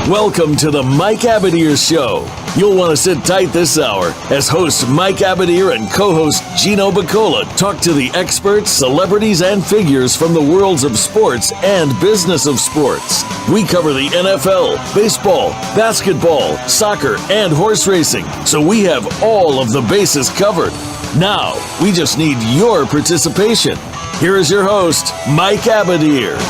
Welcome to the Mike Abadir Show. You'll want to sit tight this hour as host Mike Abadir and co-host Gino Bacola talk to the experts, celebrities, and figures from the worlds of sports and business of sports. We cover the NFL, baseball, basketball, soccer, and horse racing, so we have all of the bases covered. Now, we just need your participation. Here is your host, Mike Abadir.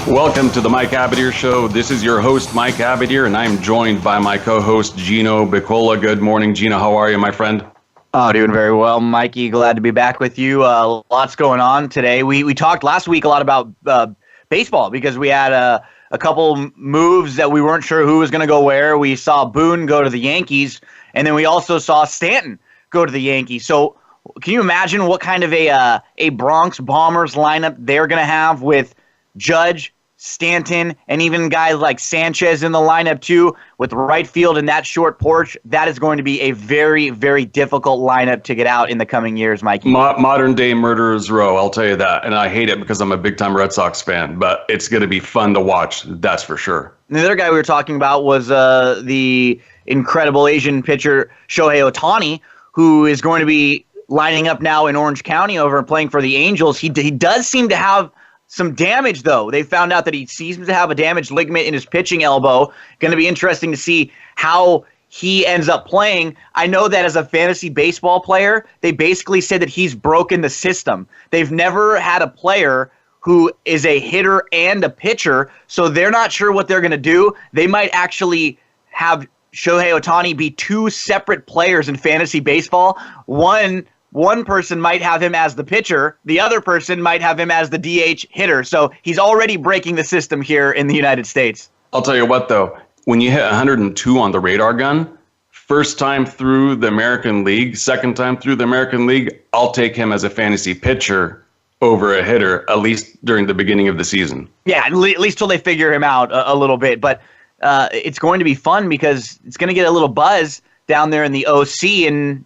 Welcome to the Mike Abadir Show. This is your host, Mike Abadir, and I'm joined by my co-host, Gino Bacola. Good morning, Gino. How are you, my friend? Oh, doing very well, Mikey. Glad to be back with you. Lots going on today. We talked last week a lot about baseball because we had a couple moves that we weren't sure who was going to go where. We saw Boone go to the Yankees, and then we also saw Stanton go to the Yankees. So can you imagine what kind of a Bronx Bombers lineup they're going to have with Judge, Stanton, and even guys like Sanchez in the lineup too, with right field and that short porch? That is going to be a very, very difficult lineup to get out in the coming years, Mikey. Modern day murderer's row, I'll tell you that. And I hate it because I'm a big-time Red Sox fan, but it's going to be fun to watch, that's for sure. The other guy we were talking about was the incredible Asian pitcher Shohei Ohtani, who is going to be lining up now in Orange County over and playing for the Angels. He does seem to have some damage, though. They found out that he seems to have a damaged ligament in his pitching elbow. Going to be interesting to see how he ends up playing. I know that as a fantasy baseball player, they basically said that he's broken the system. They've never had a player who is a hitter and a pitcher, so they're not sure what they're going to do. They might actually have Shohei Ohtani be two separate players in fantasy baseball. One person might have him as the pitcher. The other person might have him as the DH hitter. So he's already breaking the system here in the United States. I'll tell you what, though. When you hit 102 on the radar gun, first time through the American League, second time through the American League, I'll take him as a fantasy pitcher over a hitter, at least during the beginning of the season. Yeah, at least till they figure him out a little bit. But it's going to be fun because it's going to get a little buzz down there in the OC, and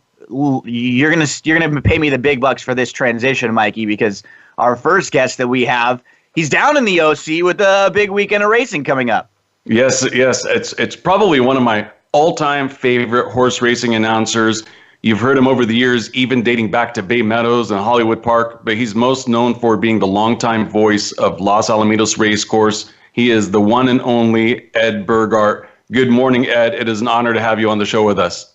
you're gonna pay me the big bucks for this transition, Mikey, because our first guest that we have, he's down in the OC with a big weekend of racing coming up. Yes, it's probably one of my all-time favorite horse racing announcers. You've heard him over the years, even dating back to Bay Meadows and Hollywood Park, but he's most known for being the longtime voice of Los Alamitos Racecourse. He is the one and only Ed Burgart. Good morning, Ed. It is an honor to have you on the show with us.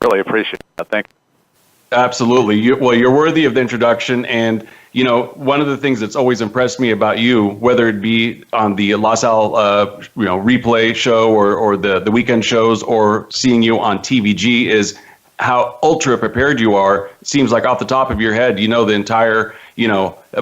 Really appreciate that. Thank you. Absolutely. You're worthy of the introduction. And, you know, one of the things that's always impressed me about you, whether it be on the Los Al, replay show or the weekend shows or seeing you on TVG, is how ultra prepared you are. It seems like off the top of your head, you know, the entire,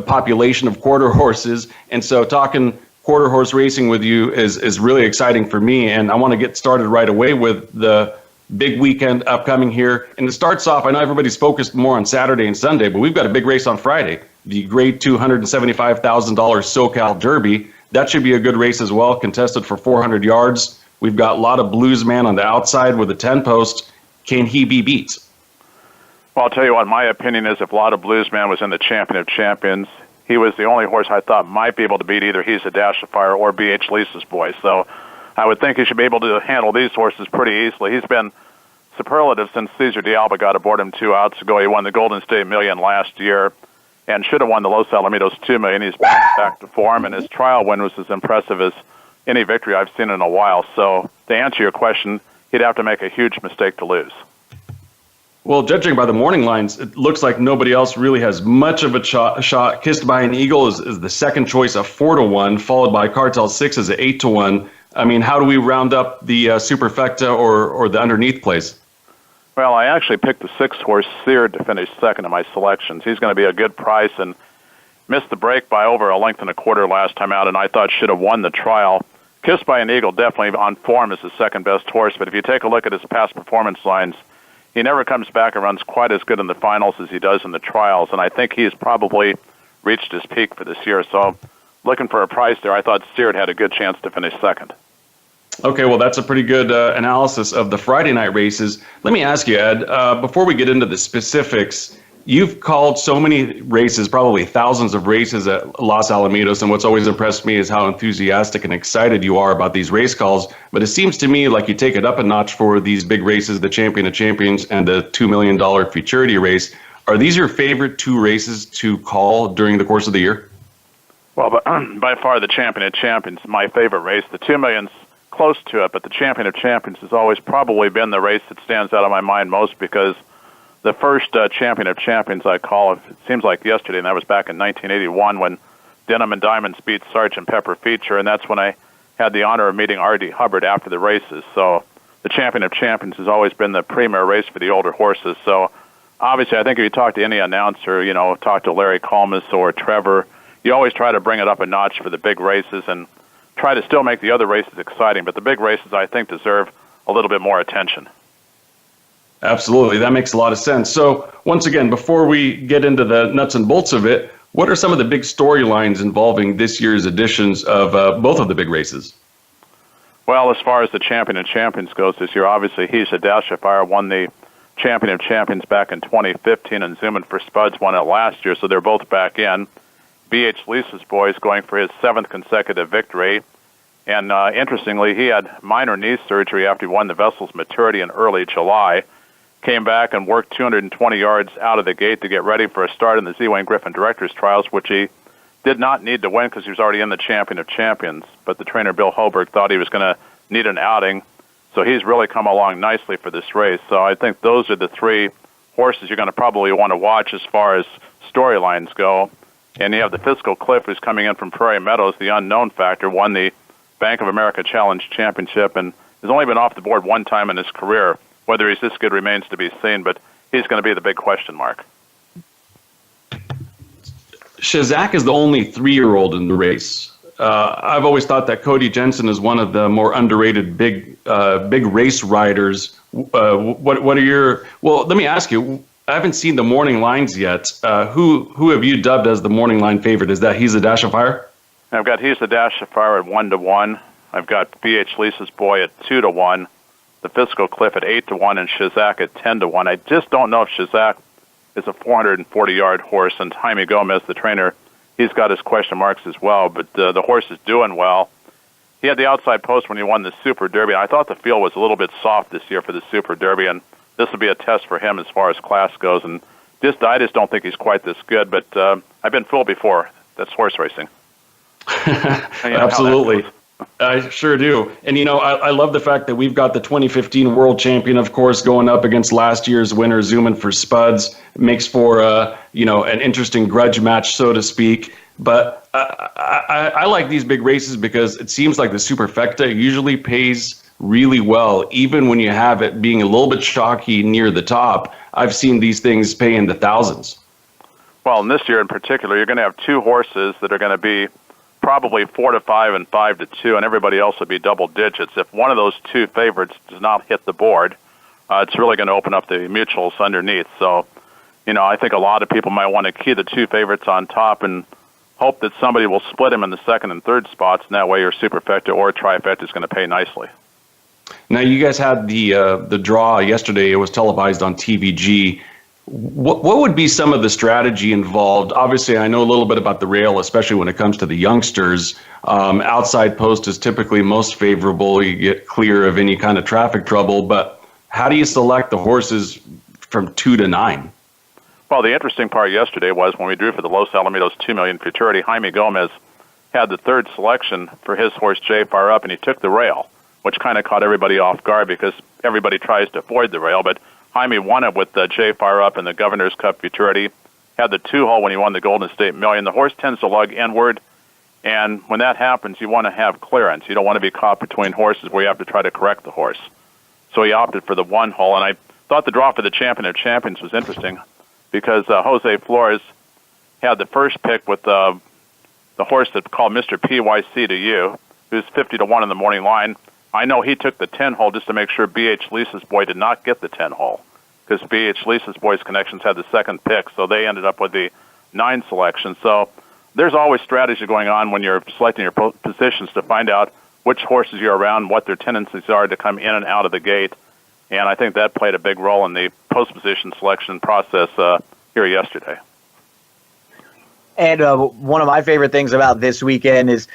population of quarter horses. And so talking quarter horse racing with you is really exciting for me. And I want to get started right away with the big weekend upcoming here. And it starts off, I know everybody's focused more on Saturday and Sunday, but we've got a big race on Friday, the Grade $275,000 SoCal Derby. That should be a good race as well, contested for 400 yards. We've got a lot of Bluesman on the outside with a 10-post. Can he be beat? Well, I'll tell you what, my opinion is if Lotta Bluesman was in the Champion of Champions, he was the only horse I thought might be able to beat either He's a Dash of Fire or B.H. Lisa's Boy. So I would think he should be able to handle these horses pretty easily. He's been superlative since Cesar D'Alba got aboard him 2 outs ago. He won the Golden State Million last year and should have won the Los Alamitos $2 million. He's back to form, and his trial win was as impressive as any victory I've seen in a while. So to answer your question, he'd have to make a huge mistake to lose. Well, judging by the morning lines, it looks like nobody else really has much of a shot. Kissed by an Eagle is the second choice of 4-1, followed by Cartel 6 as an 8-1. I mean, how do we round up the superfecta or the underneath plays? Well, I actually picked the 6th horse, Seared, to finish second in my selections. He's going to be a good price and missed the break by over a length and a quarter last time out, and I thought should have won the trial. Kissed by an Eagle, definitely on form as the second best horse, but if you take a look at his past performance lines, he never comes back and runs quite as good in the finals as he does in the trials, and I think he's probably reached his peak for this year. So looking for a price there, I thought Seared had a good chance to finish second. Okay, well, that's a pretty good analysis of the Friday night races. Let me ask you, Ed, before we get into the specifics, you've called so many races, probably thousands of races at Los Alamitos, and what's always impressed me is how enthusiastic and excited you are about these race calls. But it seems to me like you take it up a notch for these big races, the Champion of Champions and the $2 million Futurity race. Are these your favorite two races to call during the course of the year? Well, by far the Champion of Champions is my favorite race. The 2 million's close to it, but the Champion of Champions has always probably been the race that stands out of my mind most, because the first Champion of Champions I call, it seems like yesterday, and that was back in 1981 when Denim and Diamonds beat Sgt. Pepper Feature, and that's when I had the honor of meeting R.D. Hubbard after the races. So the Champion of Champions has always been the premier race for the older horses. So obviously, I think if you talk to any announcer, talk to Larry Colmus or Trevor, you always try to bring it up a notch for the big races and try to still make the other races exciting. But the big races, I think, deserve a little bit more attention. Absolutely. That makes a lot of sense. So once again, before we get into the nuts and bolts of it, what are some of the big storylines involving this year's editions of both of the big races? Well, as far as the Champion of Champions goes this year, obviously He's a Dash of Fire won the Champion of Champions back in 2015, and Zoomin' for Spuds won it last year, so they're both back in. B.H. Lisa's boy is going for his 7th consecutive victory. And interestingly, he had minor knee surgery after he won the Vessel's Maturity in early July. Came back and worked 220 yards out of the gate to get ready for a start in the Z. Wayne Griffin Directors Trials, which he did not need to win because he was already in the Champion of Champions. But the trainer, Bill Hoberg, thought he was going to need an outing. So he's really come along nicely for this race. So I think those are the three horses you're going to probably want to watch as far as storylines go. And you have the Fiscal Cliff, who's coming in from Prairie Meadows, the unknown factor, won the Bank of America Challenge Championship and has only been off the board one time in his career. Whether he's this good remains to be seen, but he's going to be the big question mark. Shazak is the only 3-year-old in the race. I've always thought that Cody Jensen is one of the more underrated big race riders. What are your? Well, let me ask you. I haven't seen the morning lines yet. Who have you dubbed as the morning line favorite? Is that He's a Dash of Fire? I've got He's a Dash of Fire at 1-1. I've got B.H. Lisa's Boy at 2-1. The Fiscal Cliff at 8-1, and Shazak at 10-1. I just don't know if Shazak is a 440-yard horse, and Jaime Gomez, the trainer, he's got his question marks as well. But the horse is doing well. He had the outside post when he won the Super Derby. I thought the field was a little bit soft this year for the Super Derby, and this will be a test for him as far as class goes. And I just don't think he's quite this good. But I've been fooled before. That's horse racing. Absolutely. I sure do. And, I love the fact that we've got the 2015 world champion, of course, going up against last year's winner, Zoomin' for Spuds. It makes for, an interesting grudge match, so to speak. But I like these big races because it seems like the Superfecta usually pays really well, even when you have it being a little bit chalky near the top. I've seen these things pay in the thousands. Well, in this year in particular, you're going to have two horses that are going to be probably 4-5 and 5-2, and everybody else will be double digits. If one of those two favorites does not hit the board, it's really going to open up the mutuals underneath. So, I think a lot of people might want to key the two favorites on top and hope that somebody will split them in the second and third spots, and that way your superfecta or trifecta is going to pay nicely. Now, you guys had the draw yesterday. It was televised on TVG. What would be some of the strategy involved? Obviously, I know a little bit about the rail, especially when it comes to the youngsters. Outside post is typically most favorable. You get clear of any kind of traffic trouble. But how do you select the horses from 2 to 9? Well, the interesting part yesterday was when we drew for the Los Alamitos 2 million Futurity, Jaime Gomez had the third selection for his horse, J Fire Up, and he took the rail, which kind of caught everybody off guard because everybody tries to avoid the rail. But Jaime won it with J Fire Up in the Governor's Cup Futurity, had the 2-hole when he won the Golden State Million. The horse tends to lug inward, and when that happens, you want to have clearance. You don't want to be caught between horses where you have to try to correct the horse. So he opted for the 1-hole, and I thought the draw for the Champion of Champions was interesting because Jose Flores had the first pick with the horse that's called Mr. PYC to You, who's 50-1 in the morning line. I know he took the 10-hole just to make sure B.H. Lisa's Boy did not get the 10-hole because B.H. Lisa's Boy's connections had the second pick, so they ended up with the 9 selection. So there's always strategy going on when you're selecting your positions to find out which horses you're around, what their tendencies are to come in and out of the gate. And I think that played a big role in the post-position selection process here yesterday. And one of my favorite things about this weekend is,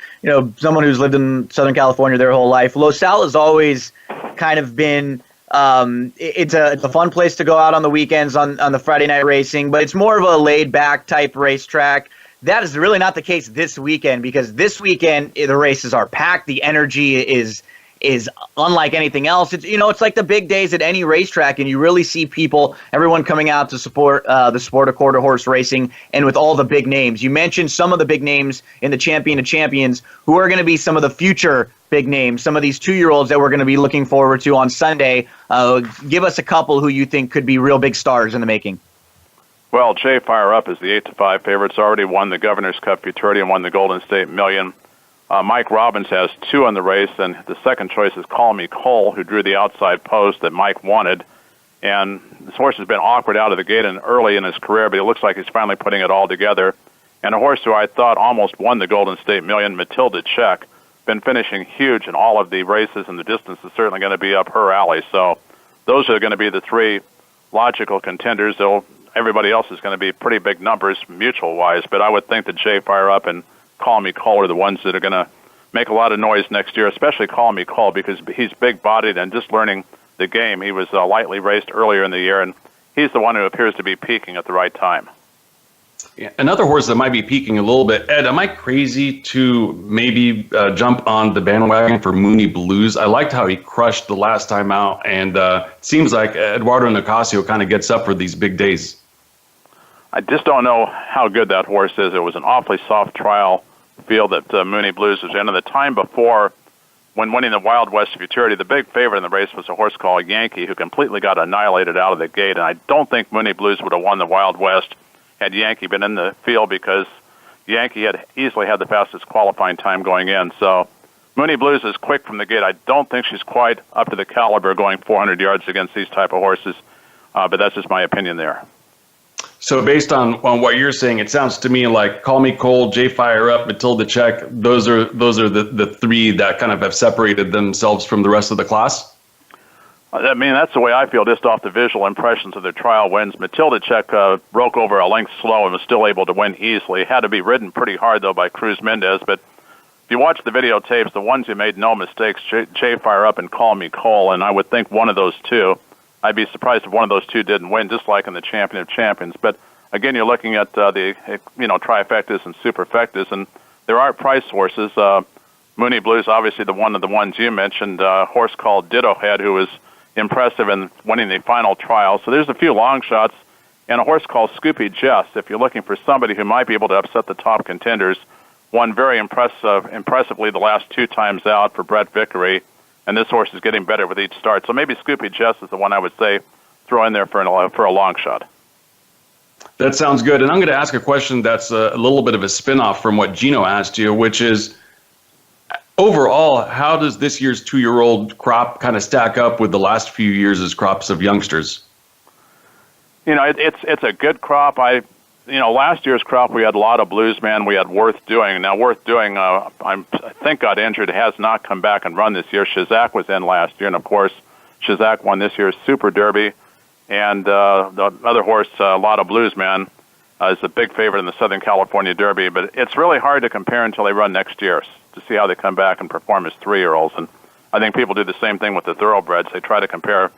someone who's lived in Southern California their whole life, Los Al has always kind of been it's a fun place to go out on the weekends on the Friday night racing, but it's more of a laid-back type racetrack. That is really not the case this weekend, because this weekend the races are packed. The energy is unlike anything else. It's like the big days at any racetrack, and you really see everyone coming out to support the sport of quarter horse racing, and with all the big names. You mentioned some of the big names in the Champion of Champions, who are going to be some of the future big names, some of these 2-year-olds that we're going to be looking forward to on Sunday. Give us a couple who you think could be real big stars in the making. Well, Jay Fire Up is the 8-5 favorite. It's already won the Governor's Cup Futurity and won the Golden State Million. Mike Robbins has 2 in the race, and the second choice is Call Me Cole, who drew the outside post that Mike wanted. And this horse has been awkward out of the gate and early in his career, but it looks like he's finally putting it all together. And a horse who I thought almost won the Golden State Million, Matilda Check, been finishing huge in all of the races, and the distance is certainly going to be up her alley. So those are going to be the 3 logical contenders, though everybody else is going to be pretty big numbers mutual-wise. But I would think that Jay Fire Up and Call Me Cole are the ones that are going to make a lot of noise next year, especially Call Me Cole, because he's big-bodied and just learning the game. He was lightly raced earlier in the year, and he's the one who appears to be peaking at the right time. Yeah, another horse that might be peaking a little bit. Ed, am I crazy to maybe jump on the bandwagon for Mooney Blues? I liked how he crushed the last time out, and it seems like Eduardo Nicasio kind of gets up for these big days. I just don't know how good that horse is. It was an awfully soft trial field that Mooney Blues was in. And the time before, when winning the Wild West Futurity, the big favorite in the race was a horse called Yankee, who completely got annihilated out of the gate. And I don't think Mooney Blues would have won the Wild West had Yankee been in the field, because Yankee had easily had the fastest qualifying time going in. So Mooney Blues is quick from the gate. I don't think she's quite up to the caliber going 400 yards against these type of horses, but that's just my opinion there. So based on what you're saying, it sounds to me like Call Me Cole, Jay Fire Up, Matilda Check, those are the 3 that kind of have separated themselves from the rest of the class? I mean, that's the way I feel just off the visual impressions of the trial wins. Matilda Check broke over a length slow and was still able to win easily. Had to be ridden pretty hard, though, by Cruz Mendez. But if you watch the videotapes, the ones who made no mistakes, Jay Fire Up and Call Me Cole, and I would think one of those 2. I'd be surprised if one of those 2 didn't win, just like in the Champion of Champions. But again, you're looking at the trifectas and superfectas, and there are price horses. Mooney Blues, obviously one of the ones you mentioned, a horse called Ditto Head, who was impressive in winning the final trial. So there's a few long shots, and a horse called Scoopy Jess. If you're looking for somebody who might be able to upset the top contenders, won very impressively the last 2 times out for Brett Vickery. And this horse is getting better with each start. So maybe Scoopy Jess is the one I would say throw in there for a long shot. That sounds good. And I'm going to ask a question that's a little bit of a spin-off from what Gino asked you, which is, overall, how does this year's 2-year-old crop kind of stack up with the last few years' crops of youngsters? It's a good crop. Last year's crop, we had a lot of Bluesman. We had Worth Doing. Now, Worth Doing, I think got injured, has not come back and run this year. Shazak was in last year, and of course, Shazak won this year's Super Derby. And the other horse, a lot of Bluesman, is the big favorite in the Southern California Derby. But it's really hard to compare until they run next year to see how they come back and perform as 3-year-olds. And I think people do the same thing with the thoroughbreds. They try to compare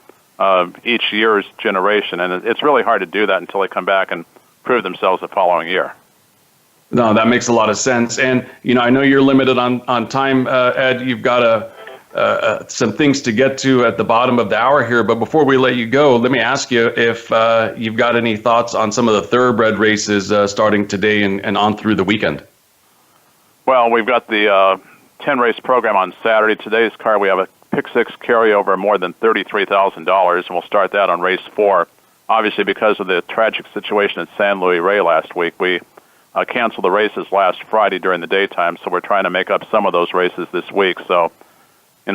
each year's generation, and it's really hard to do that until they come back and prove themselves the following year. No, that makes a lot of sense. And, I know you're limited on time, Ed. You've got some things to get to at the bottom of the hour here. But before we let you go, let me ask you if you've got any thoughts on some of the thoroughbred races starting today and on through the weekend. Well, we've got the 10-race program on Saturday. Today's card, we have a Pick 6 carryover more than $33,000, and we'll start that on race 4. Obviously, because of the tragic situation at San Luis Rey last week, we canceled the races last Friday during the daytime, so we're trying to make up some of those races this week. So, if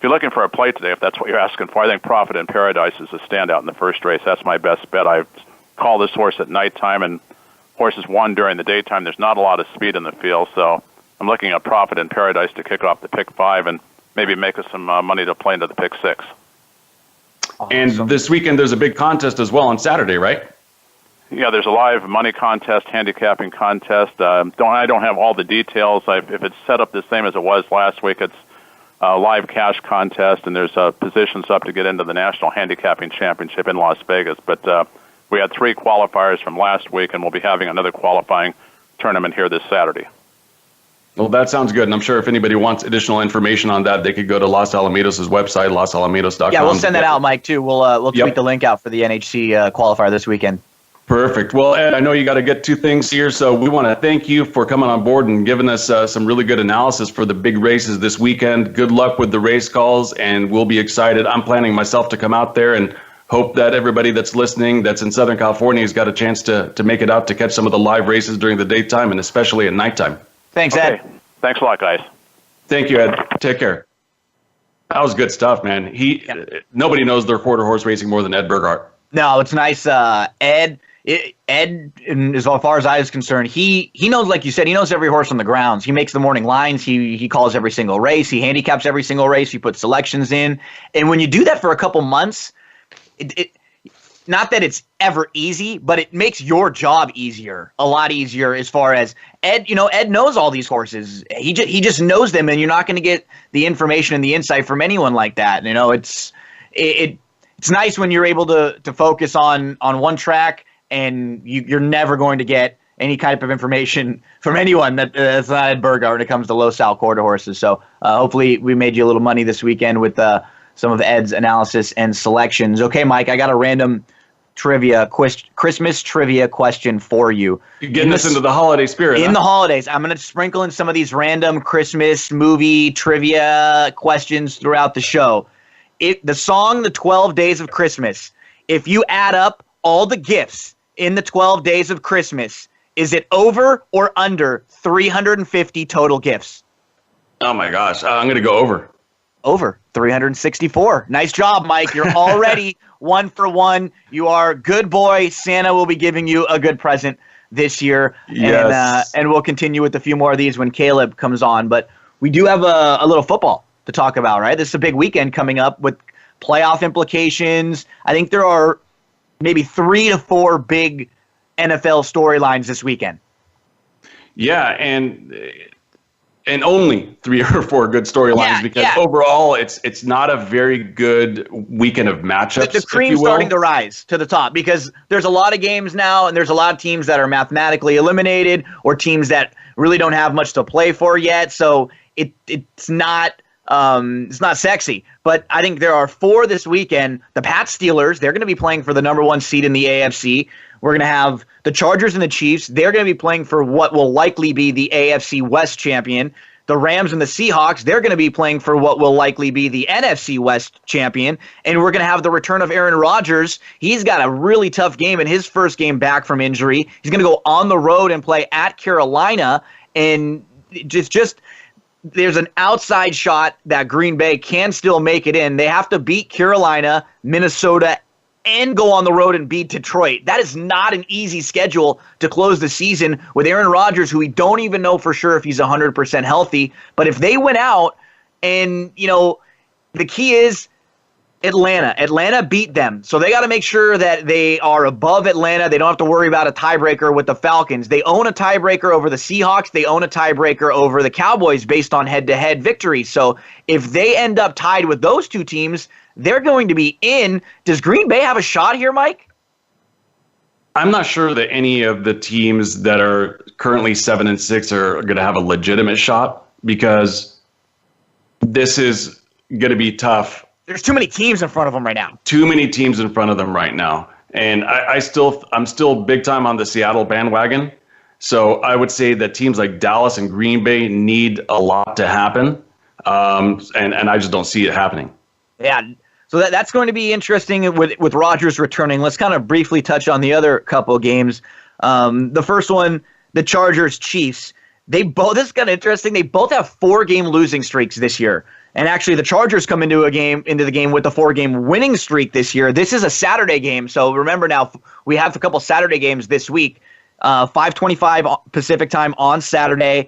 you're looking for a play today, if that's what you're asking for, I think Profit in Paradise is a standout in the first race. That's my best bet. I call this horse at nighttime, and horses won during the daytime. There's not a lot of speed in the field, so I'm looking at Profit in Paradise to kick off the Pick 5 and maybe make us some money to play into the Pick 6. And this weekend, there's a big contest as well on Saturday, right? there's a live money contest, handicapping contest. I don't have all the details. If it's set up the same as it was last week, it's a live cash contest, and there's positions up to get into the National Handicapping Championship in Las Vegas. But we had 3 qualifiers from last week, and we'll be having another qualifying tournament here this Saturday. Well, that sounds good. And I'm sure if anybody wants additional information on that, they could go to Los Alamitos' website, losalamitos.com. Yeah, we'll send that out, Mike, too. We'll tweet the link out for the NHC qualifier this weekend. Perfect. Well, Ed, I know you got to get 2 things here, so we want to thank you for coming on board and giving us some really good analysis for the big races this weekend. Good luck with the race calls, and we'll be excited. I'm planning myself to come out there and hope that everybody that's listening that's in Southern California has got a chance to make it out to catch some of the live races during the daytime and especially at nighttime. Thanks, Ed. Thanks a lot, guys. Thank you, Ed. Take care. That was good stuff, man. Nobody knows their quarter horse racing more than Ed Burgart. No, it's nice. Ed, as far as I was concerned, he knows, like you said, he knows every horse on the grounds. He makes the morning lines. He calls every single race. He handicaps every single race. He puts selections in. And when you do that for a couple months, not that it's ever easy, but it makes your job easier, a lot easier as far as Ed, Ed knows all these horses. He just knows them, and you're not going to get the information and the insight from anyone like that. It's nice when you're able to focus on one track, and you're never going to get any type of information from anyone that's not Ed Burgart when it comes to Los Al quarter horses. So hopefully we made you a little money this weekend with some of Ed's analysis and selections. Okay, Mike, I got a random Christmas trivia question for you. You're getting us into the holiday spirit. In the holidays, I'm going to sprinkle in some of these random Christmas movie trivia questions throughout the show. The song, The 12 Days of Christmas, if you add up all the gifts in the 12 Days of Christmas, is it over or under 350 total gifts? Oh, my gosh. I'm going to go over. Over 364. Nice job, Mike. You're already 1 for 1. You are a good boy. Santa will be giving you a good present this year. Yes. And we'll continue with a few more of these when Caleb comes on. But we do have a little football to talk about, right? This is a big weekend coming up with playoff implications. I think there are maybe 3 to 4 big NFL storylines this weekend. Yeah, and only 3 or 4 good storylines because overall it's not a very good weekend of matchups. The cream's starting to rise to the top because there's a lot of games now, and there's a lot of teams that are mathematically eliminated or teams that really don't have much to play for yet. So it's not sexy. But I think there are 4 this weekend. The Pats Steelers, they're going to be playing for the number 1 seed in the AFC. We're going to have the Chargers and the Chiefs. They're going to be playing for what will likely be the AFC West champion. The Rams and the Seahawks, they're going to be playing for what will likely be the NFC West champion. And we're going to have the return of Aaron Rodgers. He's got a really tough game in his first game back from injury. He's going to go on the road and play at Carolina. And just there's an outside shot that Green Bay can still make it in. They have to beat Carolina, Minnesota, and go on the road and beat Detroit. That is not an easy schedule to close the season with Aaron Rodgers, who we don't even know for sure if he's 100% healthy. But if they win out, and, the key is Atlanta. Atlanta beat them. So they got to make sure that they are above Atlanta. They don't have to worry about a tiebreaker with the Falcons. They own a tiebreaker over the Seahawks. They own a tiebreaker over the Cowboys based on head-to-head victories. So if they end up tied with those 2 teams, they're going to be in. Does Green Bay have a shot here, Mike? I'm not sure that any of the teams that are currently 7-6 are going to have a legitimate shot because this is going to be tough. There's too many teams in front of them right now. Too many teams in front of them right now. And I'm still big time on the Seattle bandwagon. So I would say that teams like Dallas and Green Bay need a lot to happen. And I just don't see it happening. Yeah, so that's going to be interesting with Rodgers returning. Let's kind of briefly touch on the other couple of games. The first one, the Chargers-Chiefs. This is kind of interesting. They both have 4-game losing streaks this year. And actually, the Chargers come into the game with a 4-game winning streak this year. This is a Saturday game, so remember now, we have a couple Saturday games this week. 5:25 Pacific time on Saturday.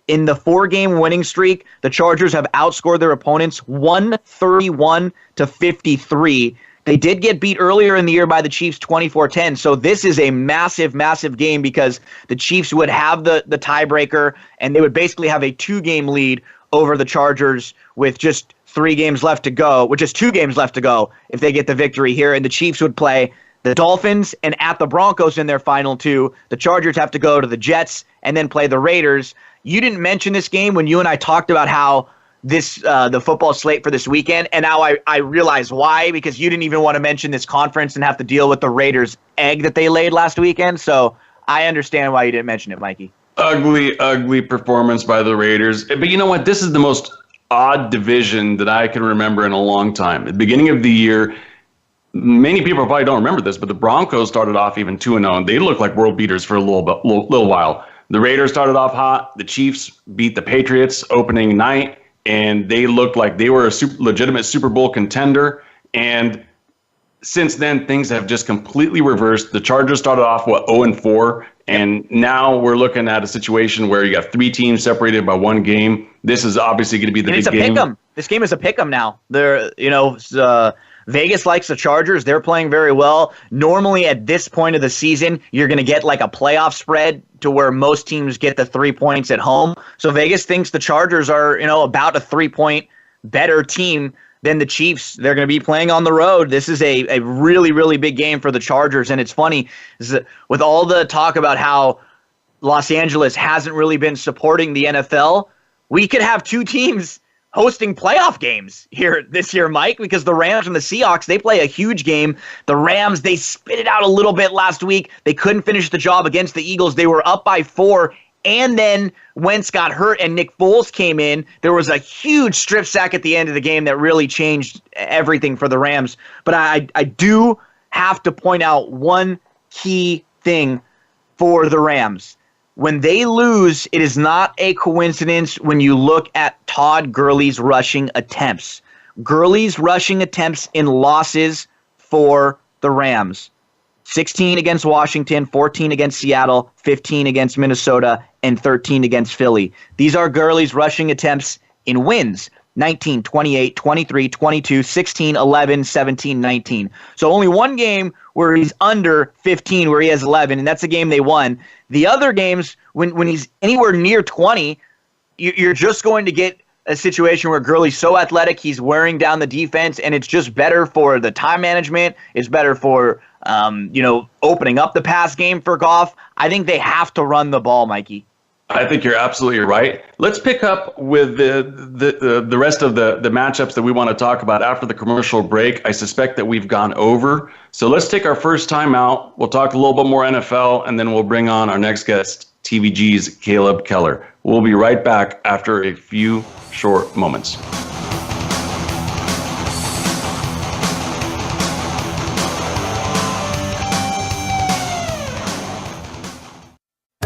In the 4-game winning streak, the Chargers have outscored their opponents 131-53. They did get beat earlier in the year by the Chiefs 24-10. So this is a massive, massive game because the Chiefs would have the tiebreaker, and they would basically have a 2-game lead over the Chargers with just 3 games left to go, which is 2 games left to go if they get the victory here. And the Chiefs would play the Dolphins and at the Broncos in their final 2. The Chargers have to go to the Jets and then play the Raiders. You didn't mention this game when you and I talked about how the football slate for this weekend, and now I realize why, because you didn't even want to mention this conference and have to deal with the Raiders' egg that they laid last weekend. So I understand why you didn't mention it, Mikey. Ugly performance by the Raiders. But you know what? This is the most odd division that I can remember in a long time. At the beginning of the year, many people probably don't remember this, but the Broncos started off even 2-0, and they looked like world beaters for a little while. The Raiders started off hot. The Chiefs beat the Patriots opening night, and they looked like they were a legitimate Super Bowl contender. And since then, things have just completely reversed. The Chargers started off, 0-4, and now we're looking at a situation where you got 3 teams separated by 1 game. This is obviously going to be the big game. Pick 'em. This game is a pick 'em now. Vegas likes the Chargers. They're playing very well. Normally at this point of the season, you're going to get like a playoff spread to where most teams get the 3 points at home. So Vegas thinks the Chargers are, about a 3-point better team than the Chiefs. They're going to be playing on the road. This is a really, really big game for the Chargers. And it's funny, with all the talk about how Los Angeles hasn't really been supporting the NFL, we could have 2 teams hosting playoff games here this year, Mike, because the Rams and the Seahawks, they play a huge game. The Rams, they spit it out a little bit last week. They couldn't finish the job against the Eagles. They were up by 4, and then Wentz got hurt and Nick Foles came in. There was a huge strip sack at the end of the game that really changed everything for the Rams. But I do have to point out one key thing for the Rams. When they lose, it is not a coincidence when you look at Todd Gurley's rushing attempts. Gurley's rushing attempts in losses for the Rams: 16 against Washington, 14 against Seattle, 15 against Minnesota, and 13 against Philly. These are Gurley's rushing attempts in wins: 19, 28, 23, 22, 16, 11, 17, 19. So only one game where he's under 15, where he has 11, and that's the game they won. The other games, when he's anywhere near 20, you're just going to get a situation where Gurley's so athletic, he's wearing down the defense, and it's just better for the time management. It's better for opening up the pass game for Goff. I think they have to run the ball, Mikey. I think you're absolutely right. Let's pick up with the rest of the matchups that we want to talk about after the commercial break. I suspect that we've gone over. So let's take our first time out. We'll talk a little bit more NFL, and then we'll bring on our next guest, TVG's Caleb Keller. We'll be right back after a few short moments.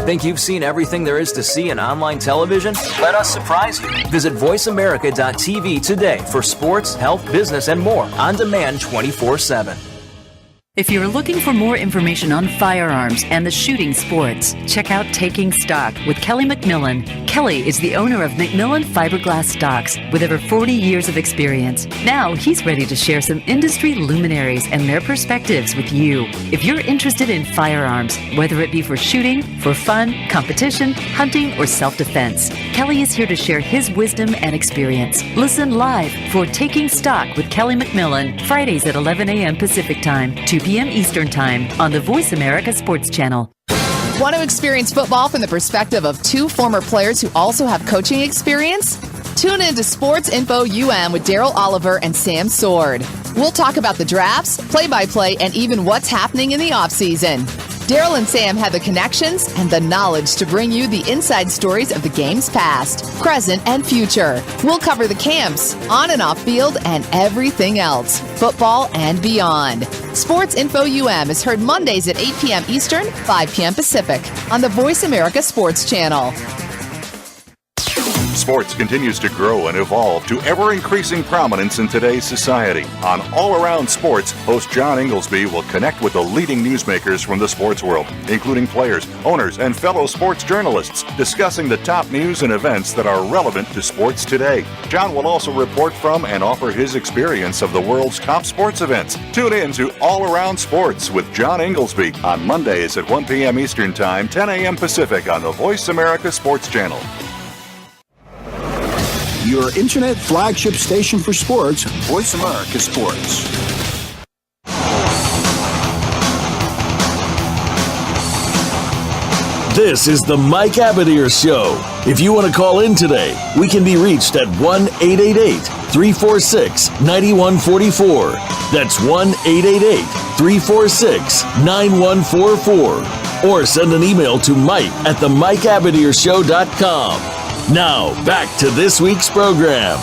Think you've seen everything there is to see in online television? Let us surprise you. Visit voiceamerica.tv today for sports, health, business, and more on demand 24/7. If you're looking for more information on firearms and the shooting sports, check out Taking Stock with Kelly McMillan. Kelly is the owner of McMillan Fiberglass Stocks with over 40 years of experience. Now he's ready to share some industry luminaries and their perspectives with you. If you're interested in firearms, whether it be for shooting, for fun, competition, hunting, or self-defense, Kelly is here to share his wisdom and experience. Listen live for Taking Stock with Kelly McMillan, Fridays at 11 a.m. Pacific Time, 2 p.m. Eastern Time on the Voice America Sports Channel. Want to experience football from the perspective of 2 former players who also have coaching experience? Tune in to Sports Info UM with Daryl Oliver and Sam Sword. We'll talk about the drafts, play-by-play, and even what's happening in the offseason. Daryl and Sam have the connections and the knowledge to bring you the inside stories of the game's past, present, and future. We'll cover the camps, on and off field, and everything else, football and beyond. Sports Info UM is heard Mondays at 8 p.m. Eastern, 5 p.m. Pacific on the Voice America Sports Channel. Sports continues to grow and evolve to ever-increasing prominence in today's society. On All Around Sports, host John Inglesby will connect with the leading newsmakers from the sports world, including players, owners, and fellow sports journalists, discussing the top news and events that are relevant to sports today. John will also report from and offer his experience of the world's top sports events. Tune in to All Around Sports with John Inglesby on Mondays at 1 p.m. Eastern Time, 10 a.m. Pacific on the Voice America Sports Channel. Your internet flagship station for sports, Voice America Sports. This is the Mike Abadir Show. If you want to call in today, we can be reached at 1-888-346-9144. That's 1-888-346-9144. Or send an email to mike@themikeabadirshow.com. Now, back to this week's program.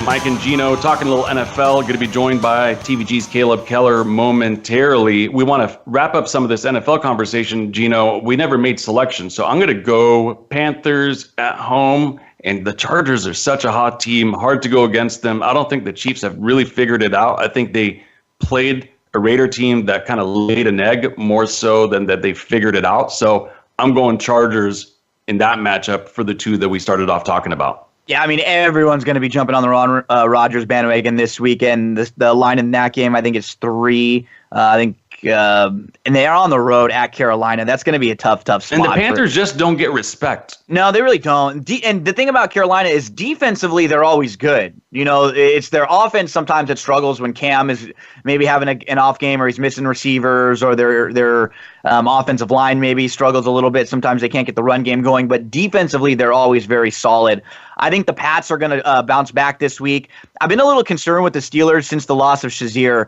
Mike and Gino talking a little NFL. Going to be joined by TVG's Caleb Keller momentarily. We want to wrap up some of this NFL conversation, Gino. We never made selections, so I'm going to go Panthers at home. And the Chargers are such a hot team, hard to go against them. I don't think the Chiefs have really figured it out. I think they played a Raider team that kind of laid an egg more so than that they figured it out. So I'm going Chargers in that matchup for the two that we started off talking about. Yeah, I mean, everyone's going to be jumping on the Ron Rodgers bandwagon this weekend. The line in that game, I think it's 3. And they are on the road at Carolina. That's going to be a tough spot. And the Panthers just don't get respect. No, they really don't. And the thing about Carolina is defensively, they're always good. You know, it's their offense sometimes that struggles when Cam is maybe having an off game or he's missing receivers or their offensive line maybe struggles a little bit. Sometimes they can't get the run game going. But defensively, they're always very solid. I think the Pats are going to bounce back this week. I've been a little concerned with the Steelers since the loss of Shazier.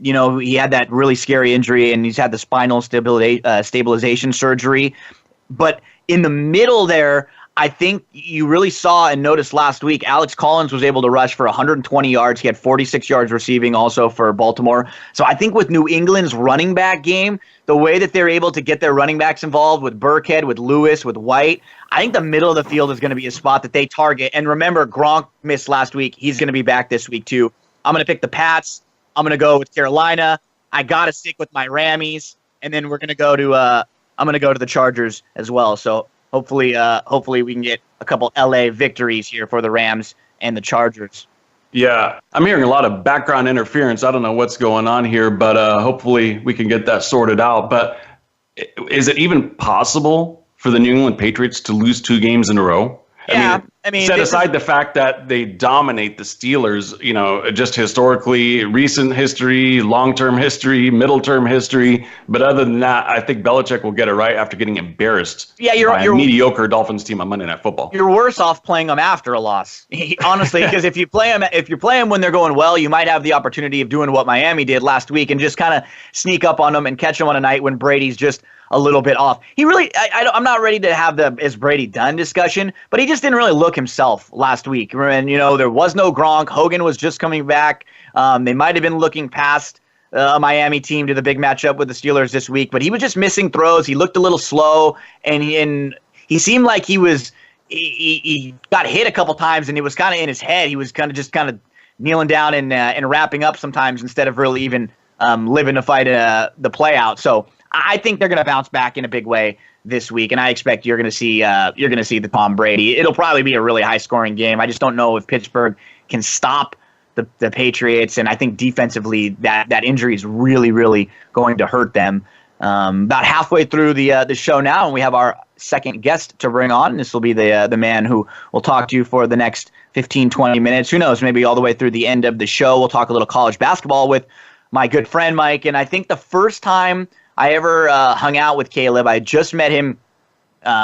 You know, he had that really scary injury, and he's had the spinal stabilization surgery. But in the middle there, I think you really saw and noticed last week, Alex Collins was able to rush for 120 yards. He had 46 yards receiving also for Baltimore. So I think with New England's running back game, the way that they're able to get their running backs involved with Burkhead, with Lewis, with White, I think the middle of the field is going to be a spot that they target. And remember, Gronk missed last week. He's going to be back this week too. I'm going to pick the Pats. I'm going to go with Carolina. I got to stick with my Rammies. And then we're going to go to I'm going to go to the Chargers as well. So hopefully we can get a couple LA victories here for the Rams and the Chargers. Yeah, I'm hearing a lot of background interference. I don't know what's going on here, but hopefully we can get that sorted out. But is it even possible for the New England Patriots to lose 2 games in a row? Yeah, I mean set aside the fact that they dominate the Steelers, you know, just historically, recent history, long-term history, middle-term history. But other than that, I think Belichick will get it right after getting embarrassed by a mediocre Dolphins team on Monday Night Football. You're worse off playing them after a loss, honestly, because if you play them when they're going well, you might have the opportunity of doing what Miami did last week and just kind of sneak up on them and catch them on a night when Brady's just a little bit off. He really, I'm not ready to have the is Brady done discussion, but he just didn't really look himself last week. And, you know, there was no Gronk. Hogan was just coming back. They might have been looking past a Miami team to the big matchup with the Steelers this week, but he was just missing throws. He looked a little slow, and he seemed like he got hit a couple times, and it was kind of in his head. He was kind of kneeling down and wrapping up sometimes instead of really even living to fight the play out. So I think they're going to bounce back in a big way this week, and I expect you're going to see the Tom Brady. It'll probably be a really high-scoring game. I just don't know if Pittsburgh can stop the Patriots, and I think defensively that injury is really, really going to hurt them. About halfway through the show now, and we have our second guest to bring on. This will be the man who will talk to you for the next 15, 20 minutes. Who knows, maybe all the way through the end of the show. We'll talk a little college basketball with my good friend Mike, and I think the first time I ever hung out with Caleb, I just met him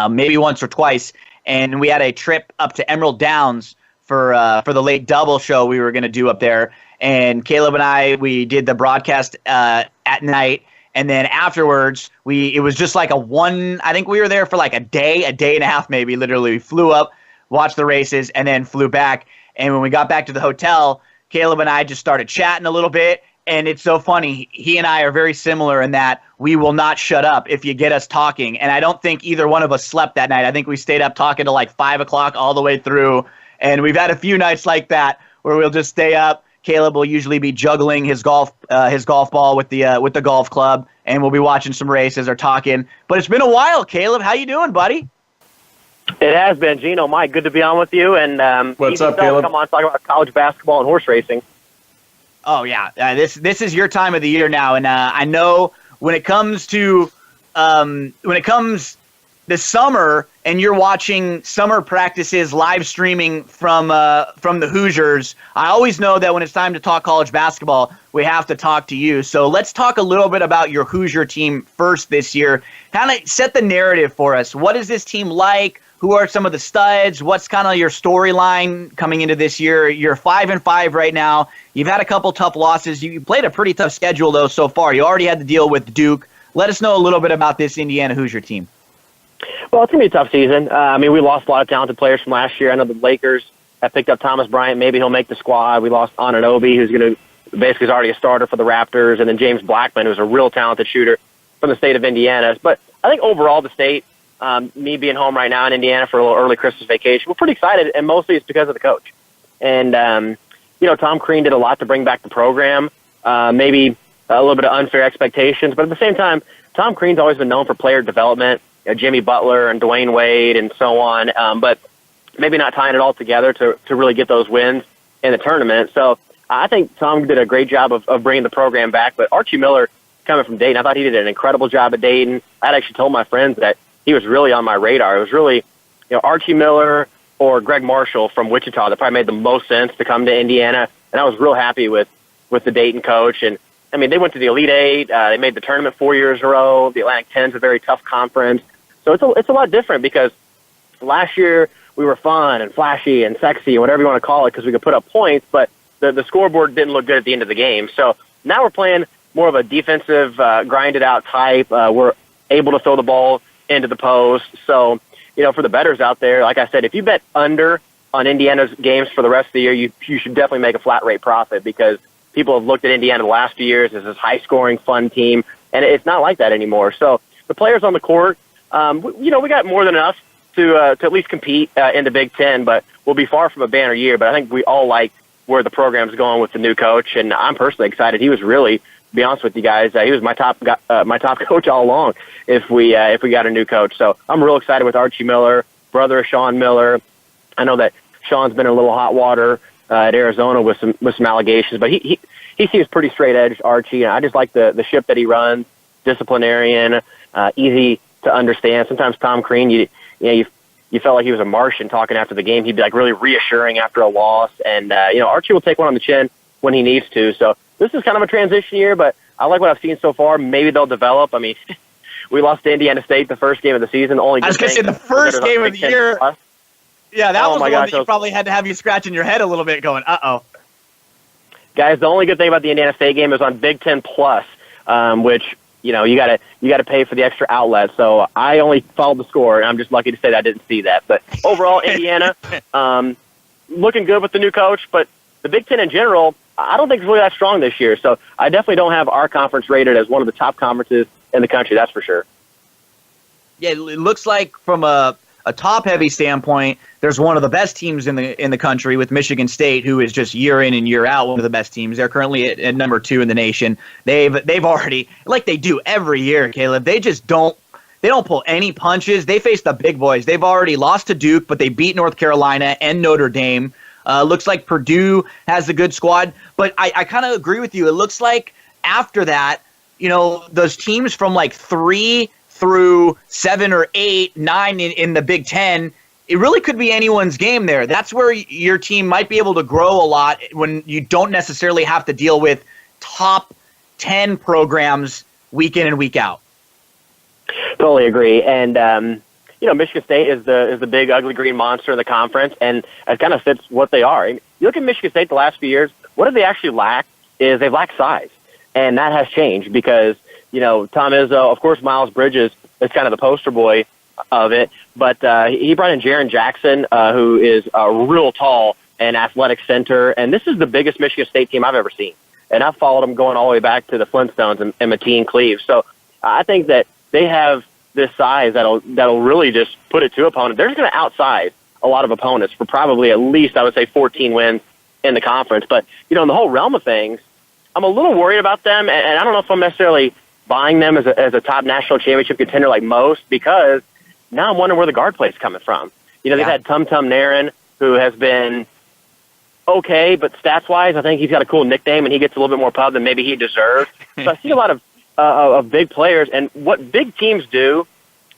maybe once or twice, and we had a trip up to Emerald Downs for the late double show we were going to do up there. And Caleb and we did the broadcast at night, and then afterwards it was just like I think we were there for like a day and a half maybe. Literally, we flew up, watched the races, and then flew back. And when we got back to the hotel, Caleb and I just started chatting a little bit. And it's so funny. He and I are very similar in that we will not shut up if you get us talking. And I don't think either one of us slept that night. I think we stayed up talking till like 5 o'clock all the way through. And we've had a few nights like that where we'll just stay up. Caleb will usually be juggling his golf ball with the golf club, and we'll be watching some races or talking. But it's been a while, Caleb. How you doing, buddy? It has been, Gino. Mike, good to be on with you. And what's up, Caleb? Come on, talk about college basketball and horse racing. Oh yeah, this is your time of the year now, and I know when it comes this summer, and you're watching summer practices live streaming from the Hoosiers. I always know that when it's time to talk college basketball, we have to talk to you. So let's talk a little bit about your Hoosier team first this year. Kind of set the narrative for us. What is this team like? Who are some of the studs? What's kind of your storyline coming into this year? You're 5-5 right now. You've had a couple tough losses. You played a pretty tough schedule, though, so far. You already had to deal with Duke. Let us know a little bit about this Indiana Hoosier team. Well, it's going to be a tough season. We lost a lot of talented players from last year. I know the Lakers have picked up Thomas Bryant. Maybe he'll make the squad. We lost Anunoby, who's going to basically is already a starter for the Raptors, and then James Blackman, who's a real talented shooter from the state of Indiana. But I think overall the state, me being home right now in Indiana for a little early Christmas vacation, we're pretty excited, and mostly it's because of the coach. And, Tom Crean did a lot to bring back the program, maybe a little bit of unfair expectations, but at the same time, Tom Crean's always been known for player development, Jimmy Butler and Dwayne Wade and so on, but maybe not tying it all together to really get those wins in the tournament. So I think Tom did a great job of bringing the program back, but Archie Miller coming from Dayton, I thought he did an incredible job at Dayton. I'd actually told my friends that he was really on my radar. It was really, Archie Miller or Greg Marshall from Wichita that probably made the most sense to come to Indiana, and I was real happy with the Dayton coach. And they went to the Elite Eight. They made the tournament 4 years in a row. The Atlantic 10 is a very tough conference. So it's a lot different because last year we were fun and flashy and sexy, whatever you want to call it, because we could put up points, but the scoreboard didn't look good at the end of the game. So now we're playing more of a defensive, grinded-out type. We're able to throw the ball into the post. So, for the bettors out there, like I said, if you bet under on Indiana's games for the rest of the year, you should definitely make a flat-rate profit because people have looked at Indiana the last few years as this high-scoring, fun team, and it's not like that anymore. So the players on the court, we got more than enough to at least compete in the Big Ten, but we'll be far from a banner year. But I think we all like where the program's going with the new coach, and I'm personally excited. He was really, to be honest with you guys, he was my top coach all along if we got a new coach. So I'm real excited with Archie Miller, brother of Sean Miller. I know that Sean's been in a little hot water at Arizona with some allegations, but he seems pretty straight edge, Archie. And I just like the ship that he runs, disciplinarian, easy to understand. Sometimes Tom Crean, you felt like he was a Martian talking after the game. He'd be like really reassuring after a loss, and Archie will take one on the chin when he needs to. So this is kind of a transition year, but I like what I've seen so far. Maybe they'll develop. We lost to Indiana State the first game of the season. I was going to say the first game of the year. Yeah, that was the one that you probably had to have you scratching your head a little bit going, uh-oh. Guys, the only good thing about the Indiana State game is on Big Ten Plus, which, you gotta pay for the extra outlet. So I only followed the score, and I'm just lucky to say that I didn't see that. But overall, Indiana, looking good with the new coach, but the Big Ten in general, I don't think it's really that strong this year. So I definitely don't have our conference rated as one of the top conferences in the country, that's for sure. Yeah, it looks like from a top-heavy standpoint, there's one of the best teams in the country with Michigan State, who is just year in and year out one of the best teams. They're currently at number 2 in the nation. They've already, like they do every year, Caleb, they don't pull any punches. They face the big boys. They've already lost to Duke, but they beat North Carolina and Notre Dame. Looks like Purdue has a good squad, but I kind of agree with you. It looks like after that, those teams from like 3 through 7 or 8, 9 in the Big Ten, it really could be anyone's game there. That's where your team might be able to grow a lot when you don't necessarily have to deal with top 10 programs week in and week out. Totally agree. And, Michigan State is the big, ugly green monster in the conference, and it kind of fits what they are. You look at Michigan State the last few years, what do they actually lack is they lack size. And that has changed because, Tom Izzo, of course, Miles Bridges is kind of the poster boy of it, but he brought in Jaren Jackson, who is a real tall and athletic center, and this is the biggest Michigan State team I've ever seen. and I've followed them going all the way back to the Flintstones and Mateen Cleave. So I think that they have this size that'll really just put it to opponents. They're just going to outsize a lot of opponents for probably at least, I would say, 14 wins in the conference. But, in the whole realm of things, I'm a little worried about them, and I don't know if I'm necessarily buying them as a top national championship contender like most, because now I'm wondering where the guard play is coming from. They've had Tum Tum Naren, who has been okay, but stats-wise, I think he's got a cool nickname, and he gets a little bit more pub than maybe he deserves. So I see a lot of big players, and what big teams do,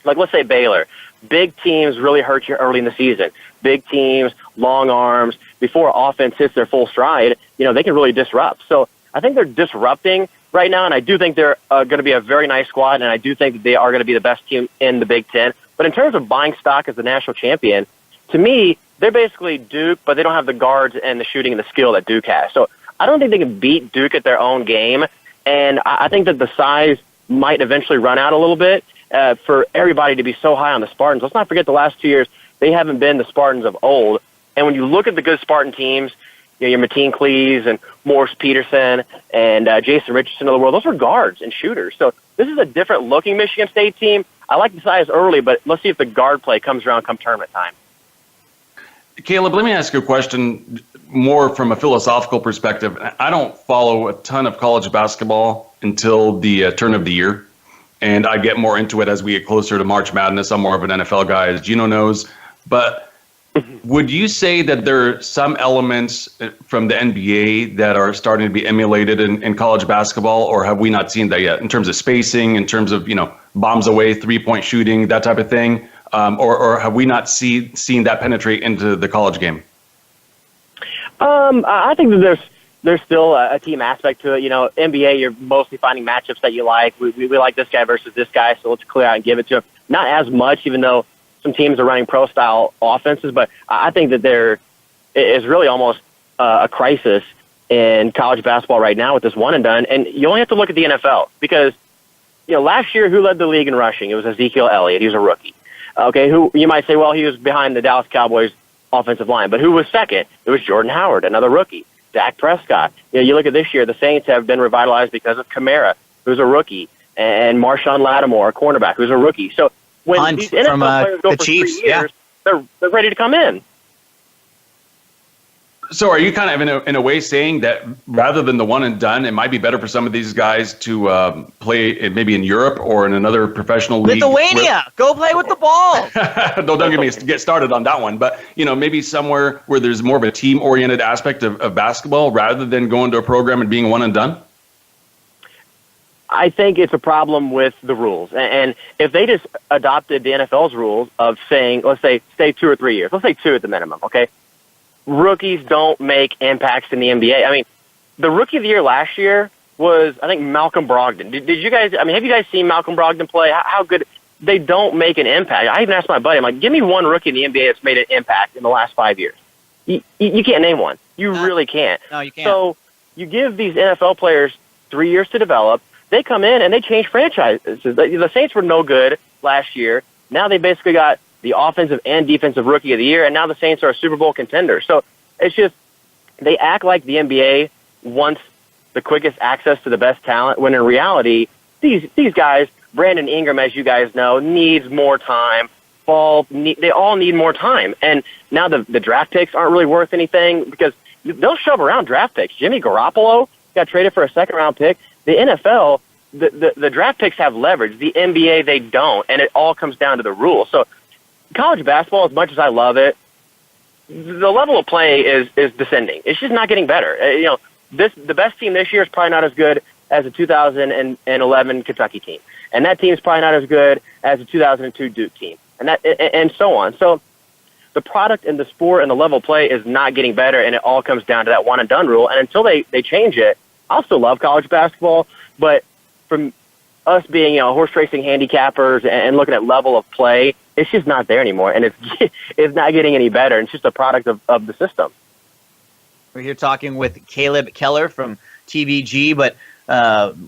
like let's say Baylor, big teams really hurt you early in the season. Big teams, long arms, before offense hits their full stride, they can really disrupt. So I think they're disrupting right now, and I do think they're going to be a very nice squad, and I do think that they are going to be the best team in the Big Ten. But in terms of buying stock as the national champion, to me, they're basically Duke, but they don't have the guards and the shooting and the skill that Duke has. So I don't think they can beat Duke at their own game, and I think that the size might eventually run out a little bit for everybody to be so high on the Spartans. Let's not forget the last 2 years, they haven't been the Spartans of old. And when you look at the good Spartan teams, your Mateen Cleaves and Morris Peterson and Jason Richardson of the world, those were guards and shooters. So this is a different-looking Michigan State team. I like the size early, but let's see if the guard play comes around come tournament time. Caleb, let me ask you a question more from a philosophical perspective. I don't follow a ton of college basketball until the turn of the year, and I get more into it as we get closer to March Madness. I'm more of an NFL guy, as Gino knows. But would you say that there are some elements from the NBA that are starting to be emulated in college basketball, or have we not seen that yet in terms of spacing, in terms of, bombs away, three-point shooting, that type of thing? Or have we not seen that penetrate into the college game? I think that there's still a team aspect to it. NBA, you're mostly finding matchups that you like. We like this guy versus this guy, so let's clear out and give it to him. Not as much, even though some teams are running pro-style offenses, but I think that there is really almost a crisis in college basketball right now with this one and done. And you only have to look at the NFL because, last year, who led the league in rushing? It was Ezekiel Elliott. He was a rookie. Okay, who you might say, well, he was behind the Dallas Cowboys offensive line, but who was second? It was Jordan Howard, another rookie. Dak Prescott. You look at this year, the Saints have been revitalized because of Kamara, who's a rookie, and Marshawn Lattimore, a cornerback, who's a rookie. So when Hunt these NFL from, players go the for Chiefs, 3 years, they're ready to come in. So are you kind of in a way saying that rather than the one and done, it might be better for some of these guys to play maybe in Europe or in another professional league? Lithuania, go play with the ball. Don't get started on that one. But, maybe somewhere where there's more of a team-oriented aspect of basketball rather than going to a program and being one and done? I think it's a problem with the rules. And if they just adopted the NFL's rules of saying, let's say, stay 2 or 3 years. Let's say 2 at the minimum, okay? Rookies don't make impacts in the NBA. I mean, the rookie of the year last year was, I think, Malcolm Brogdon. Did you guys, have you guys seen Malcolm Brogdon play? How good? They don't make an impact. I even asked my buddy, I'm like, give me one rookie in the NBA that's made an impact in the last 5 years. You can't name one. You really can't. No, you can't. So you give these NFL players 3 years to develop. They come in and they change franchises. The Saints were no good last year. Now they basically got the offensive and defensive rookie of the year, and now the Saints are a Super Bowl contender. So it's just they act like the NBA wants the quickest access to the best talent, when in reality, these guys, Brandon Ingram, as you guys know, needs more time. They all need more time. And now the draft picks aren't really worth anything because they'll shove around draft picks. Jimmy Garoppolo got traded for a second-round pick. The NFL, the draft picks have leverage. The NBA, they don't, and it all comes down to the rules. So college basketball, as much as I love it, the level of play is descending. It's just not getting better. The best team this year is probably not as good as the 2011 Kentucky team, and that team is probably not as good as the 2002 Duke team, and so on. So the product and the sport and the level of play is not getting better, and it all comes down to that one and done rule. And until they change it, I'll still love college basketball, but from us being horse racing handicappers and looking at level of play, it's just not there anymore, and it's not getting any better. It's just a product of the system. We're here talking with Caleb Keller from TBG, but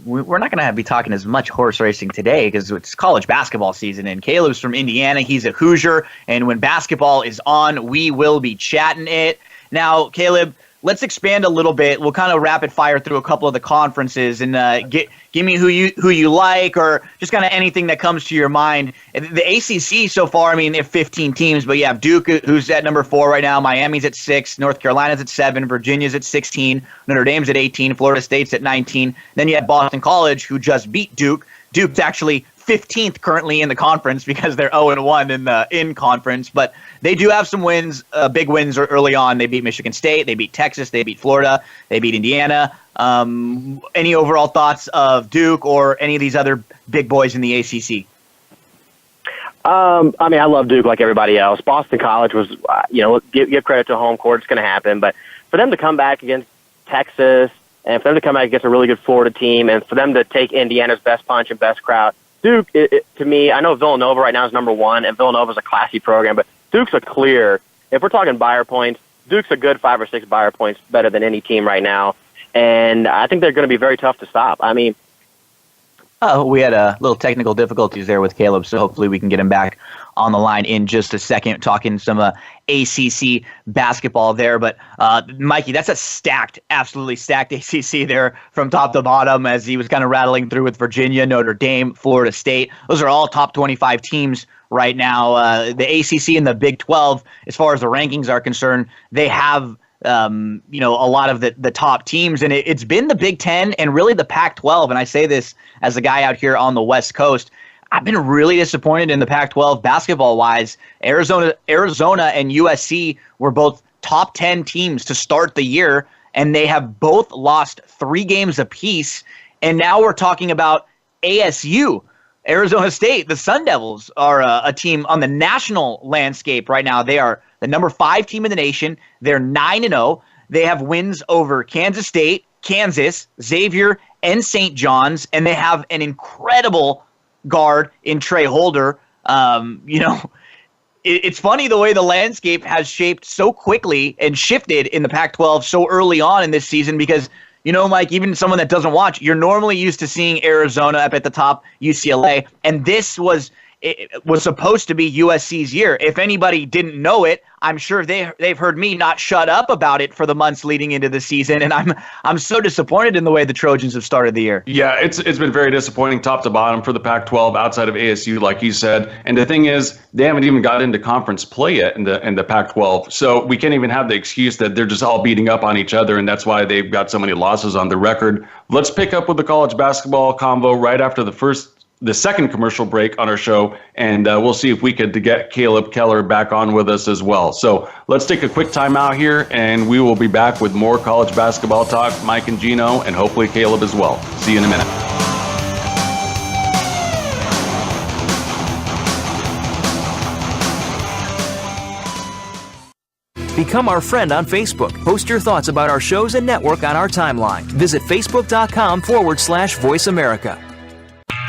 we're not going to be talking as much horse racing today because it's college basketball season, and Caleb's from Indiana. He's a Hoosier, and when basketball is on, we will be chatting it. Now, Caleb, let's expand a little bit. We'll kind of rapid fire through a couple of the conferences and give me who you like, or just kind of anything that comes to your mind. The ACC so far, I mean, they have 15 teams, but you have Duke, who's at number 4 right now. Miami's at 6. North Carolina's at 7. Virginia's at 16. Notre Dame's at 18. Florida State's at 19. Then you have Boston College, who just beat Duke. Duke's actually 15th currently in the conference because they're 0-1 in conference, but they do have some wins, big wins early on. They beat Michigan State, they beat Texas, they beat Florida, they beat Indiana. Any overall thoughts of Duke or any of these other big boys in the ACC? I mean, I love Duke like everybody else. Boston College was, give credit to home court. It's going to happen, but for them to come back against Texas and for them to come back against a really good Florida team and for them to take Indiana's best punch and best crowd, Duke, to me, I know Villanova right now is number 1, and Villanova's a classy program, but Duke's a clear, if we're talking buyer points, Duke's a good 5 or 6 buyer points better than any team right now, and I think they're going to be very tough to stop. I mean, we had a little technical difficulties there with Caleb, so hopefully we can get him back on the line in just a second, talking some ACC basketball there. But Mikey, that's a absolutely stacked ACC there from top to bottom, as he was kind of rattling through with Virginia, Notre Dame, Florida State. Those are all top 25 teams right now. The ACC and the Big 12, as far as the rankings are concerned, they have a lot of the top teams, and it's been the Big 10 and really the Pac-12. And I say this as a guy out here on the West Coast. I've been really disappointed in the Pac-12 basketball-wise. Arizona and USC were both top 10 teams to start the year, and they have both lost 3 games apiece. And now we're talking about ASU, Arizona State. The Sun Devils are a team on the national landscape right now. They are the number 5 team in the nation. They're 9-0. They have wins over Kansas State, Kansas, Xavier, and St. John's, and they have an incredible guard in Trey Holder. It's funny the way the landscape has shaped so quickly and shifted in the Pac-12 so early on in this season, because Mike, even someone that doesn't watch, you're normally used to seeing Arizona up at the top, UCLA, and this was supposed to be USC's year. If anybody didn't know it, I'm sure they've heard me not shut up about it for the months leading into the season, and I'm so disappointed in the way the Trojans have started the year. Yeah, it's been very disappointing top to bottom for the Pac-12 outside of ASU, like you said. And the thing is, they haven't even got into conference play yet in the Pac-12, so we can't even have the excuse that they're just all beating up on each other, and that's why they've got so many losses on the record. Let's pick up with the college basketball convo right after the second commercial break on our show, and we'll see if we could get Caleb Keller back on with us as well. So let's take a quick time out here, and we will be back with more college basketball talk. Mike and Gino, and hopefully Caleb as well. See you in a minute. Become our friend on Facebook. Post your thoughts about our shows and network on our timeline. Visit facebook.com/Voice America.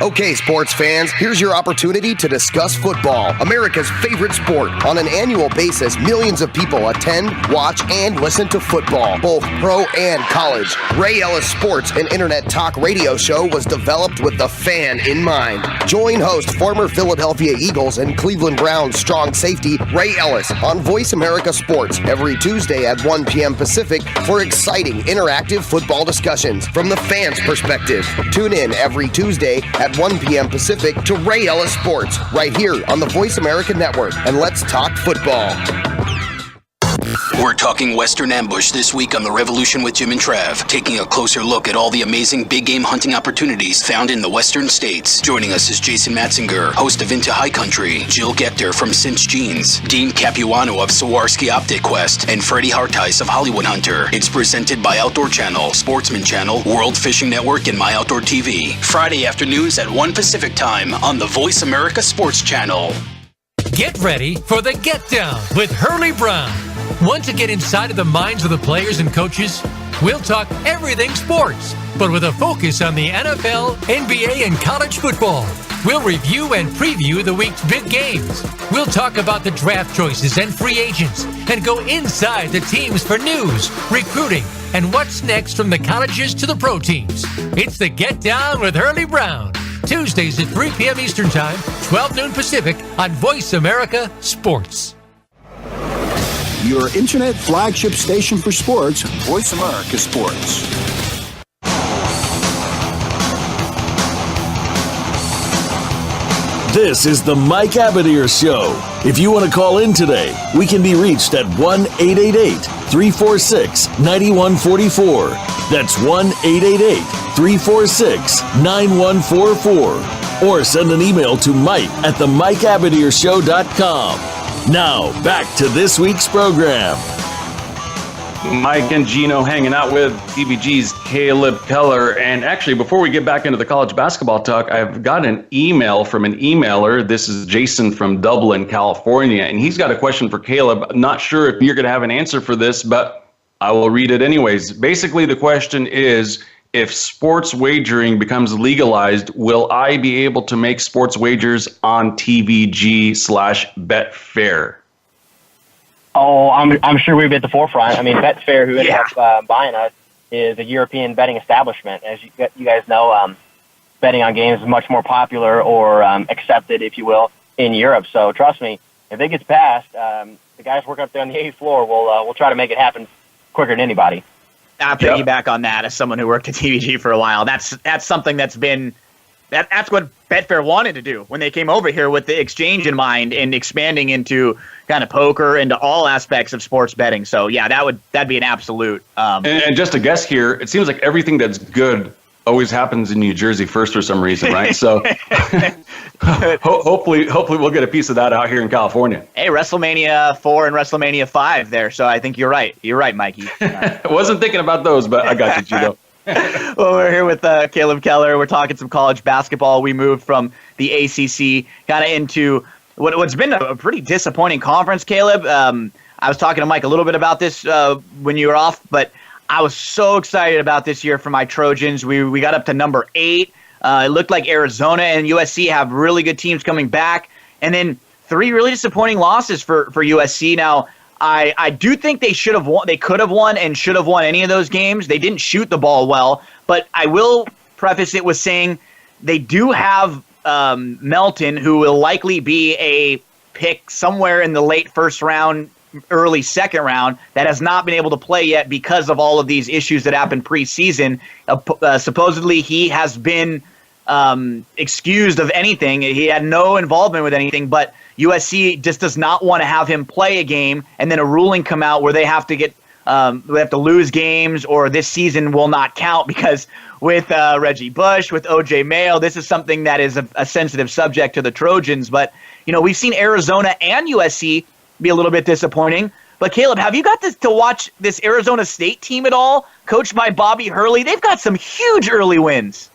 Okay, sports fans, here's your opportunity to discuss football, America's favorite sport. On an annual basis, millions of people attend, watch, and listen to football, both pro and college. Ray Ellis Sports, an internet talk radio show, was developed with the fan in mind. Join host, former Philadelphia Eagles and Cleveland Browns strong safety Ray Ellis on Voice America Sports every Tuesday at 1 p.m. Pacific for exciting, interactive football discussions from the fans' perspective. Tune in every Tuesday at 1 p.m. Pacific to Ray Ellis Sports right here on the Voice America Network, and let's talk football. We're talking Western Ambush this week on The Revolution with Jim and Trav, taking a closer look at all the amazing big game hunting opportunities found in the Western states. Joining us is Jason Matzinger, host of Into High Country, Jill Gechter from Cinch Jeans, Dean Capuano of Sawarski Optic Quest, and Freddie Hartice of Hollywood Hunter. It's presented by Outdoor Channel, Sportsman Channel, World Fishing Network, and My Outdoor TV. Friday afternoons at 1 Pacific Time on the Voice America Sports Channel. Get ready for the Get Down with Hurley Brown. Want to get inside of the minds of the players and coaches? We'll talk everything sports, but with a focus on the NFL, NBA, and college football. We'll review and preview the week's big games. We'll talk about the draft choices and free agents and go inside the teams for news, recruiting, and what's next from the colleges to the pro teams. It's the Get Down with Hurley Brown. Tuesdays at 3 p.m. Eastern Time, 12 noon Pacific on Voice America Sports. Your internet flagship station for sports, Voice America Sports. This is the Mike Abadir Show. If you want to call in today, we can be reached at 1-888-346-9144. That's 1-888-346-9144. Or send an email to mike@themikeabadirshow.com. Now, back to this week's program. Mike and Gino hanging out with TVG's Caleb Keller. And actually, before we get back into the college basketball talk, I've got an email from an emailer. This is Jason from Dublin, California, and he's got a question for Caleb. I'm not sure if you're going to have an answer for this, but I will read it anyways. Basically, the question is, if sports wagering becomes legalized, will I be able to make sports wagers on TVG/Betfair? Oh, I'm sure we'd be at the forefront. I mean, Betfair, who ended up buying us, is a European betting establishment. As you guys know, betting on games is much more popular or accepted, if you will, in Europe. So trust me, if it gets passed, the guys working up there on the 8th floor will try to make it happen quicker than anybody. I'll piggyback on that as someone who worked at TVG for a while. That's something that's been that's what Betfair wanted to do when they came over here with the exchange in mind and expanding into kind of poker into all aspects of sports betting. So yeah, that'd be an absolute. And just a guess here, it seems like everything that's good always happens in New Jersey first for some reason, right? So hopefully we'll get a piece of that out here in California. Hey, WrestleMania 4 and WrestleMania 5 there. So I think you're right. You're right, Mikey. I wasn't thinking about those, but I got you, Gino. Well, we're here with Caleb Keller. We're talking some college basketball. We moved from the ACC kind of into what's been a pretty disappointing conference, Caleb. I was talking to Mike a little bit about this when you were off, but I was so excited about this year for my Trojans. We got up to number 8. It looked like Arizona and USC have really good teams coming back. And then 3 really disappointing losses for USC. Now, I do think they should have won. They could have won and should have won any of those games. They didn't shoot the ball well, but I will preface it with saying they do have Melton, who will likely be a pick somewhere in the late first round, early second round, that has not been able to play yet because of all of these issues that happened preseason. Supposedly, he has been excused of anything. He had no involvement with anything, but USC just does not want to have him play a game and then a ruling come out where they have to get they have to lose games or this season will not count because with Reggie Bush, with OJ Mayo, this is something that is a sensitive subject to the Trojans. But, you know, we've seen Arizona and USC be a little bit disappointing. But, Caleb, have you got to watch this Arizona State team at all, coached by Bobby Hurley? They've got some huge early wins.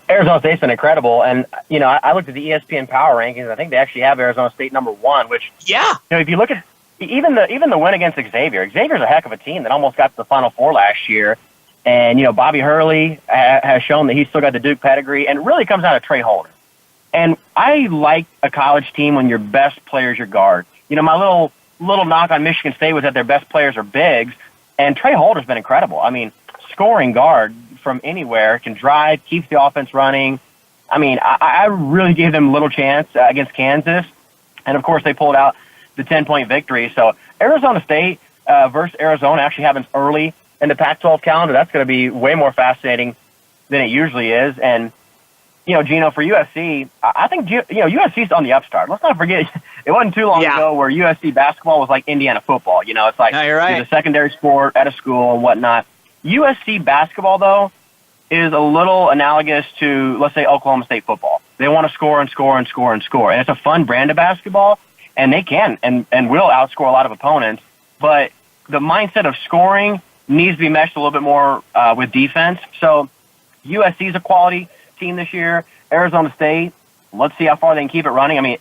Arizona State's been incredible, and you know I looked at the ESPN Power Rankings. I think they actually have Arizona State number 1. Which you know, if you look at even the win against Xavier's a heck of a team that almost got to the Final Four last year. And you know Bobby Hurley has shown that he's still got the Duke pedigree, and it really comes out of Trey Holder. And I like a college team when your best players your guard. You know, my little knock on Michigan State was that their best players are bigs, and Trey Holder's been incredible. I mean, scoring guard from anywhere, can drive, keeps the offense running. I mean, I really gave them a little chance against Kansas. And, of course, they pulled out the 10-point victory. So Arizona State versus Arizona actually happens early in the Pac-12 calendar. That's going to be way more fascinating than it usually is. And, you know, Gino, for USC, I think, you know, USC's on the upstart. Let's not forget, it wasn't too long ago where USC basketball was like Indiana football. You know, it's like you're right. It's a secondary sport at a school and whatnot. USC basketball, though, is a little analogous to, let's say, Oklahoma State football. They want to score and score and score and score. And it's a fun brand of basketball, and they can and will outscore a lot of opponents. But the mindset of scoring needs to be meshed a little bit more with defense. So USC is a quality team this year. Arizona State, let's see how far they can keep it running. I mean,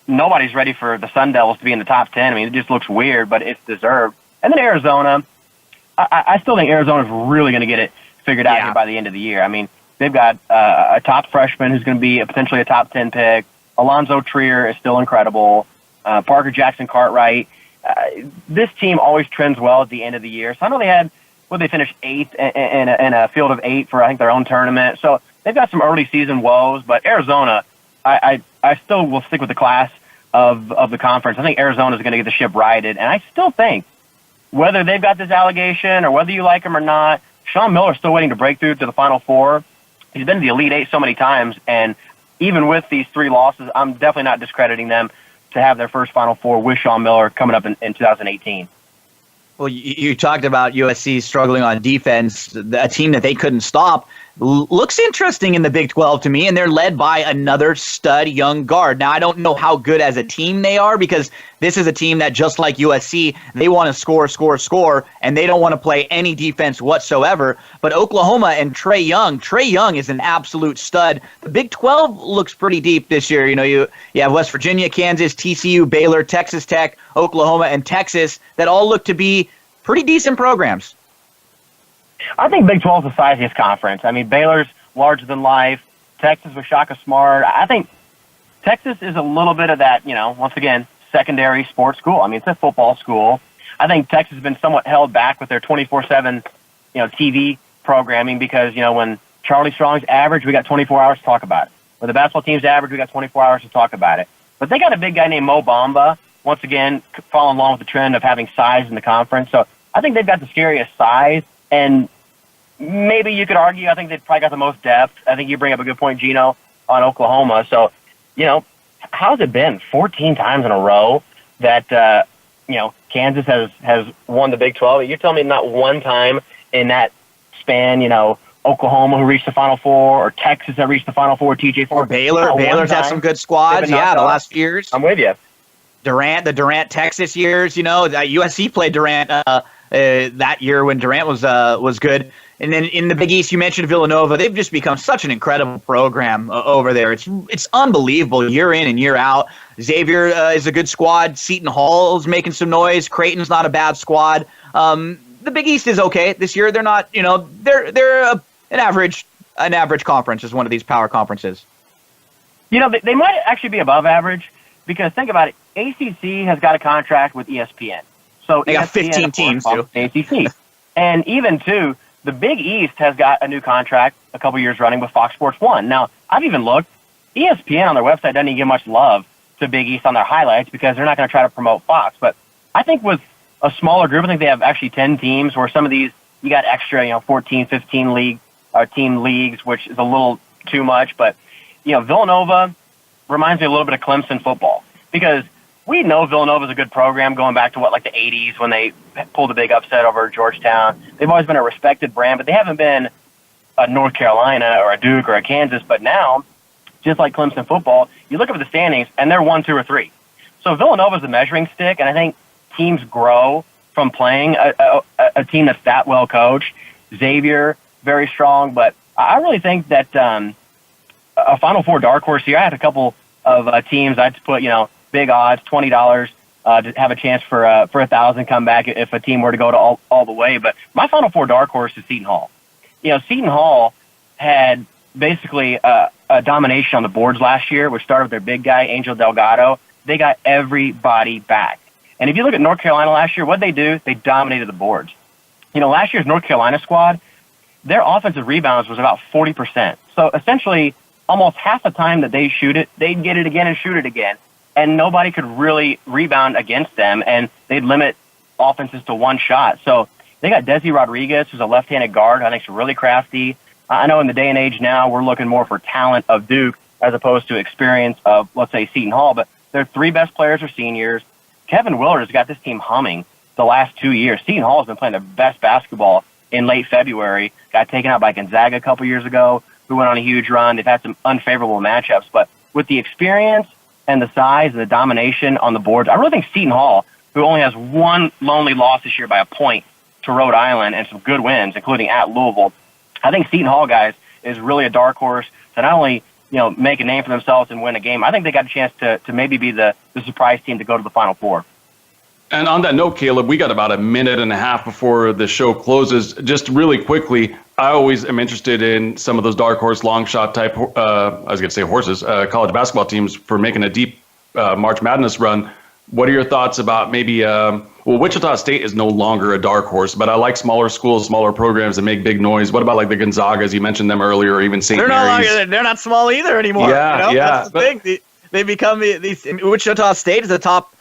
nobody's ready for the Sun Devils to be in the top 10. I mean, it just looks weird, but it's deserved. And then Arizona, I still think Arizona's really going to get it figured out here by the end of the year. I mean, they've got a top freshman who's going to be potentially a top 10 pick. Alonzo Trier is still incredible. Parker Jackson Cartwright. This team always trends well at the end of the year. So I know they finished 8th in a field of 8 for, I think, their own tournament. So they've got some early season woes, but Arizona, I still will stick with the class of the conference. I think Arizona is going to get the ship righted, and I still think whether they've got this allegation or whether you like him or not, Sean Miller's still waiting to break through to the Final Four. He's been to the Elite Eight so many times, and even with these 3 losses, I'm definitely not discrediting them to have their first Final Four with Sean Miller coming up in 2018. Well, you talked about USC struggling on defense, a team that they couldn't stop. Looks interesting in the Big 12 to me, and they're led by another stud young guard. Now, I don't know how good as a team they are, because this is a team that, just like USC, they want to score, and they don't want to play any defense whatsoever. But Oklahoma and Trae Young is an absolute stud. The Big 12 looks pretty deep this year. You have West Virginia, Kansas, TCU, Baylor, Texas Tech, Oklahoma, and Texas that all look to be pretty decent programs. I think Big 12 is the siziest conference. I mean, Baylor's larger than life. Texas with Shaka Smart. I think Texas is a little bit of that, once again, secondary sports school. I mean, it's a football school. I think Texas has been somewhat held back with their 24/7, TV programming because, when Charlie Strong's average, we got 24 hours to talk about it. When the basketball team's average, we got 24 hours to talk about it. But they got a big guy named Mo Bamba, once again, following along with the trend of having size in the conference. So I think they've got the scariest size. And maybe you could argue, I think they've probably got the most depth. I think you bring up a good point, Gino, on Oklahoma. So, how's it been 14 times in a row that, Kansas has won the Big 12? You're telling me not one time in that span, Oklahoma who reached the Final Four, or Texas that reached the Final Four, TJ Ford. Or Baylor. Baylor's had some good squads, the last few years. I'm with you. The Durant Texas years, USC played Durant that year when Durant was good. And then in the Big East, you mentioned Villanova. They've just become such an incredible program over there. It's unbelievable year in and year out. Xavier is a good squad. Seton Hall is making some noise. Creighton's not a bad squad. The Big East is okay this year. They're not, they're an average conference is one of these power conferences. They might actually be above average because think about it. ACC has got a contract with ESPN. So they got 15 teams too. ACC. And even too, the Big East has got a new contract a couple years running with Fox Sports 1. Now, I've even looked. ESPN on their website doesn't even give much love to Big East on their highlights because they're not going to try to promote Fox. But I think with a smaller group, I think they have actually 10 teams where some of these, you got extra, 14, 15 team leagues, which is a little too much. But, Villanova reminds me a little bit of Clemson football because we know Villanova is a good program going back to like the 80s when they pulled a big upset over Georgetown. They've always been a respected brand, but they haven't been a North Carolina or a Duke or a Kansas. But now, just like Clemson football, you look up at the standings and they're 1, 2, or 3. So Villanova is a measuring stick, and I think teams grow from playing a team that's that well coached. Xavier, very strong, but I really think that a Final Four dark horse here. I had a couple of teams I'd put, big odds, $20 to have a chance for 1,000 come back if a team were to go to all the way. But my Final Four dark horse is Seton Hall. Seton Hall had basically a domination on the boards last year, which started with their big guy, Angel Delgado. They got everybody back. And if you look at North Carolina last year, what they do? They dominated the boards. Last year's North Carolina squad, their offensive rebounds was about 40%. So essentially, almost half the time that they shoot it, they'd get it again and shoot it again. And nobody could really rebound against them, and they'd limit offenses to one shot. So they got Desi Rodriguez, who's a left-handed guard. I think he's really crafty. I know in the day and age now, we're looking more for talent of Duke as opposed to experience of, let's say, Seton Hall. But their 3 best players are seniors. Kevin Willard has got this team humming the last 2 years. Seton Hall has been playing their best basketball in late February. Got taken out by Gonzaga a couple years ago, who went on a huge run. They've had some unfavorable matchups. But with the experience and the size and the domination on the boards, I really think Seton Hall, who only has one lonely loss this year by a point to Rhode Island and some good wins, including at Louisville, I think Seton Hall, guys, is really a dark horse to not only make a name for themselves and win a game. I think they got a chance to maybe be the surprise team to go to the Final Four. And on that note, Caleb, we got about a minute and a half before the show closes. Just really quickly, I always am interested in some of those dark horse, long shot type, I was going to say horses, college basketball teams for making a deep March Madness run. What are your thoughts about maybe, Wichita State is no longer a dark horse, but I like smaller schools, smaller programs that make big noise. What about like the Gonzagas? You mentioned them earlier, or even St. Mary's. They're not small either anymore. Yeah, That's the thing. They become these. Wichita State is a top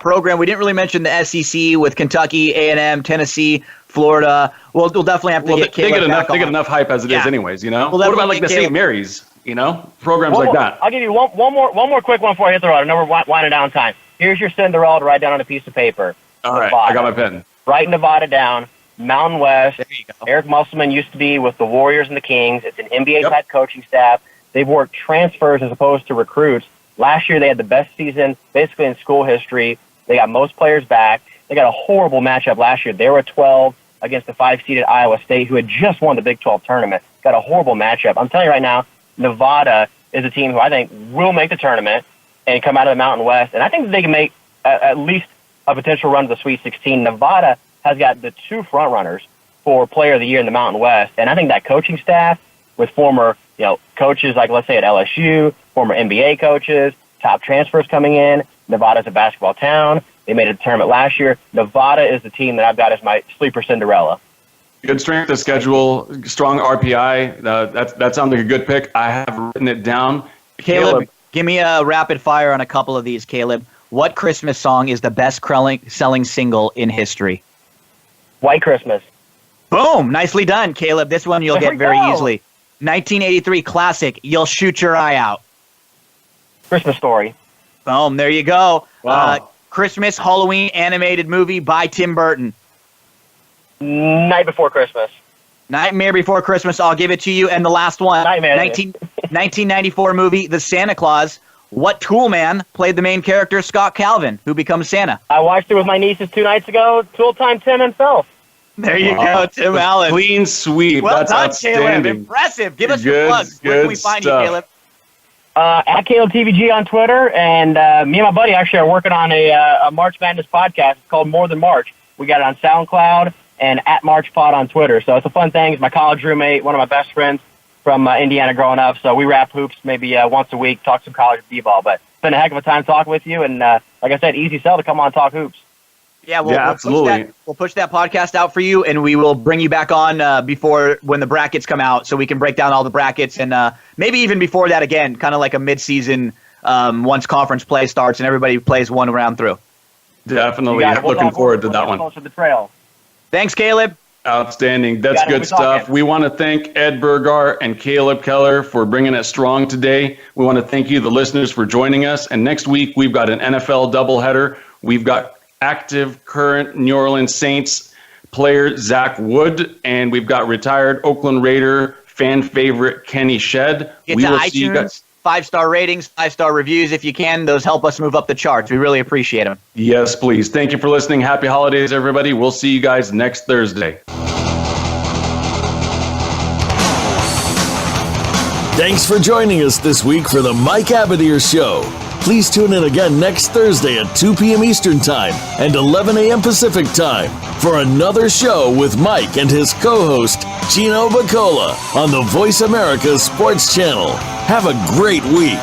program. We didn't really mention the SEC with Kentucky, A&M, Tennessee, Florida. We'll definitely have to get Caleb back on. They get enough hype as it is anyways, you know? We'll what about definitely like the get St. Mary's, you know? Programs like that. I'll give you one more quick one before I hit the road. I know we're winding down time. Here's your Cinderella to write down on a piece of paper. All right, Nevada. I got my pen. Write Nevada down. Mountain West. There you go. Eric Musselman used to be with the Warriors and the Kings. It's an NBA-type coaching staff. They've worked transfers as opposed to recruits. Last year, they had the best season basically in school history. They got most players back. They got a horrible matchup last year. They were at 12 against the 5-seeded Iowa State, who had just won the Big 12 tournament. Got a horrible matchup. I'm telling you right now, Nevada is a team who I think will make the tournament and come out of the Mountain West. And I think that they can make at least a potential run to the Sweet 16. Nevada has got the two front runners for Player of the Year in the Mountain West. And I think that coaching staff with former coaches like, let's say, at LSU, former NBA coaches, top transfers coming in. Nevada's a basketball town. They made a tournament last year. Nevada is the team that I've got as my sleeper Cinderella. Good strength of schedule, strong RPI. That sounds like a good pick. I have written it down. Caleb, give me a rapid fire on a couple of these, Caleb. What Christmas song is the best selling single in history? White Christmas. Boom. Nicely done, Caleb. This one you'll get very easily. 1983 classic, You'll Shoot Your Eye Out. Christmas Story. Boom. There you go. Wow. Christmas Halloween animated movie by Tim Burton. Night Before Christmas. Nightmare Before Christmas. I'll give it to you. And the last one. Nightmare. 1994 movie, The Santa Claus. What Tool Man played the main character, Scott Calvin, who becomes Santa? I watched it with my nieces 2 nights ago. Tool Time Tim himself. There you go, Tim Allen. Clean sweep. Well That's done, outstanding. Caleb. Impressive. Give us your plugs. Where can we find you, Caleb? At Caleb TVG on Twitter, and me and my buddy actually are working on a March Madness podcast. It's called More Than March. We got it on SoundCloud and at MarchPod on Twitter. So it's a fun thing. It's my college roommate, one of my best friends from Indiana growing up. So we rap hoops maybe once a week, talk some college b-ball. But it's been a heck of a time talking with you, and like I said, easy sell to come on talk hoops. Yeah, we'll absolutely. We'll push that podcast out for you, and we will bring you back on before when the brackets come out, so we can break down all the brackets, and maybe even before that again, kind of like a mid-season once conference play starts and everybody plays one round through. Definitely. Looking forward to that one. Closer to the trail. Thanks, Caleb. Outstanding. That's good stuff. We want to thank Ed Burgart and Caleb Keller for bringing it strong today. We want to thank you, the listeners, for joining us. And next week, we've got an NFL doubleheader. We've got active current New Orleans Saints player Zach Wood, and we've got retired Oakland Raider fan favorite Kenny Shedd. Get to iTunes, 5-star ratings, 5-star reviews if you can. Those help us move up the charts. We really appreciate them. Yes, please. Thank you for listening. Happy holidays, everybody. We'll see you guys next Thursday. Thanks for joining us this week for the Mike Abadir Show. Please tune in again next Thursday at 2 p.m. Eastern Time and 11 a.m. Pacific Time for another show with Mike and his co-host, Gino Bacola, on the Voice America Sports Channel. Have a great week.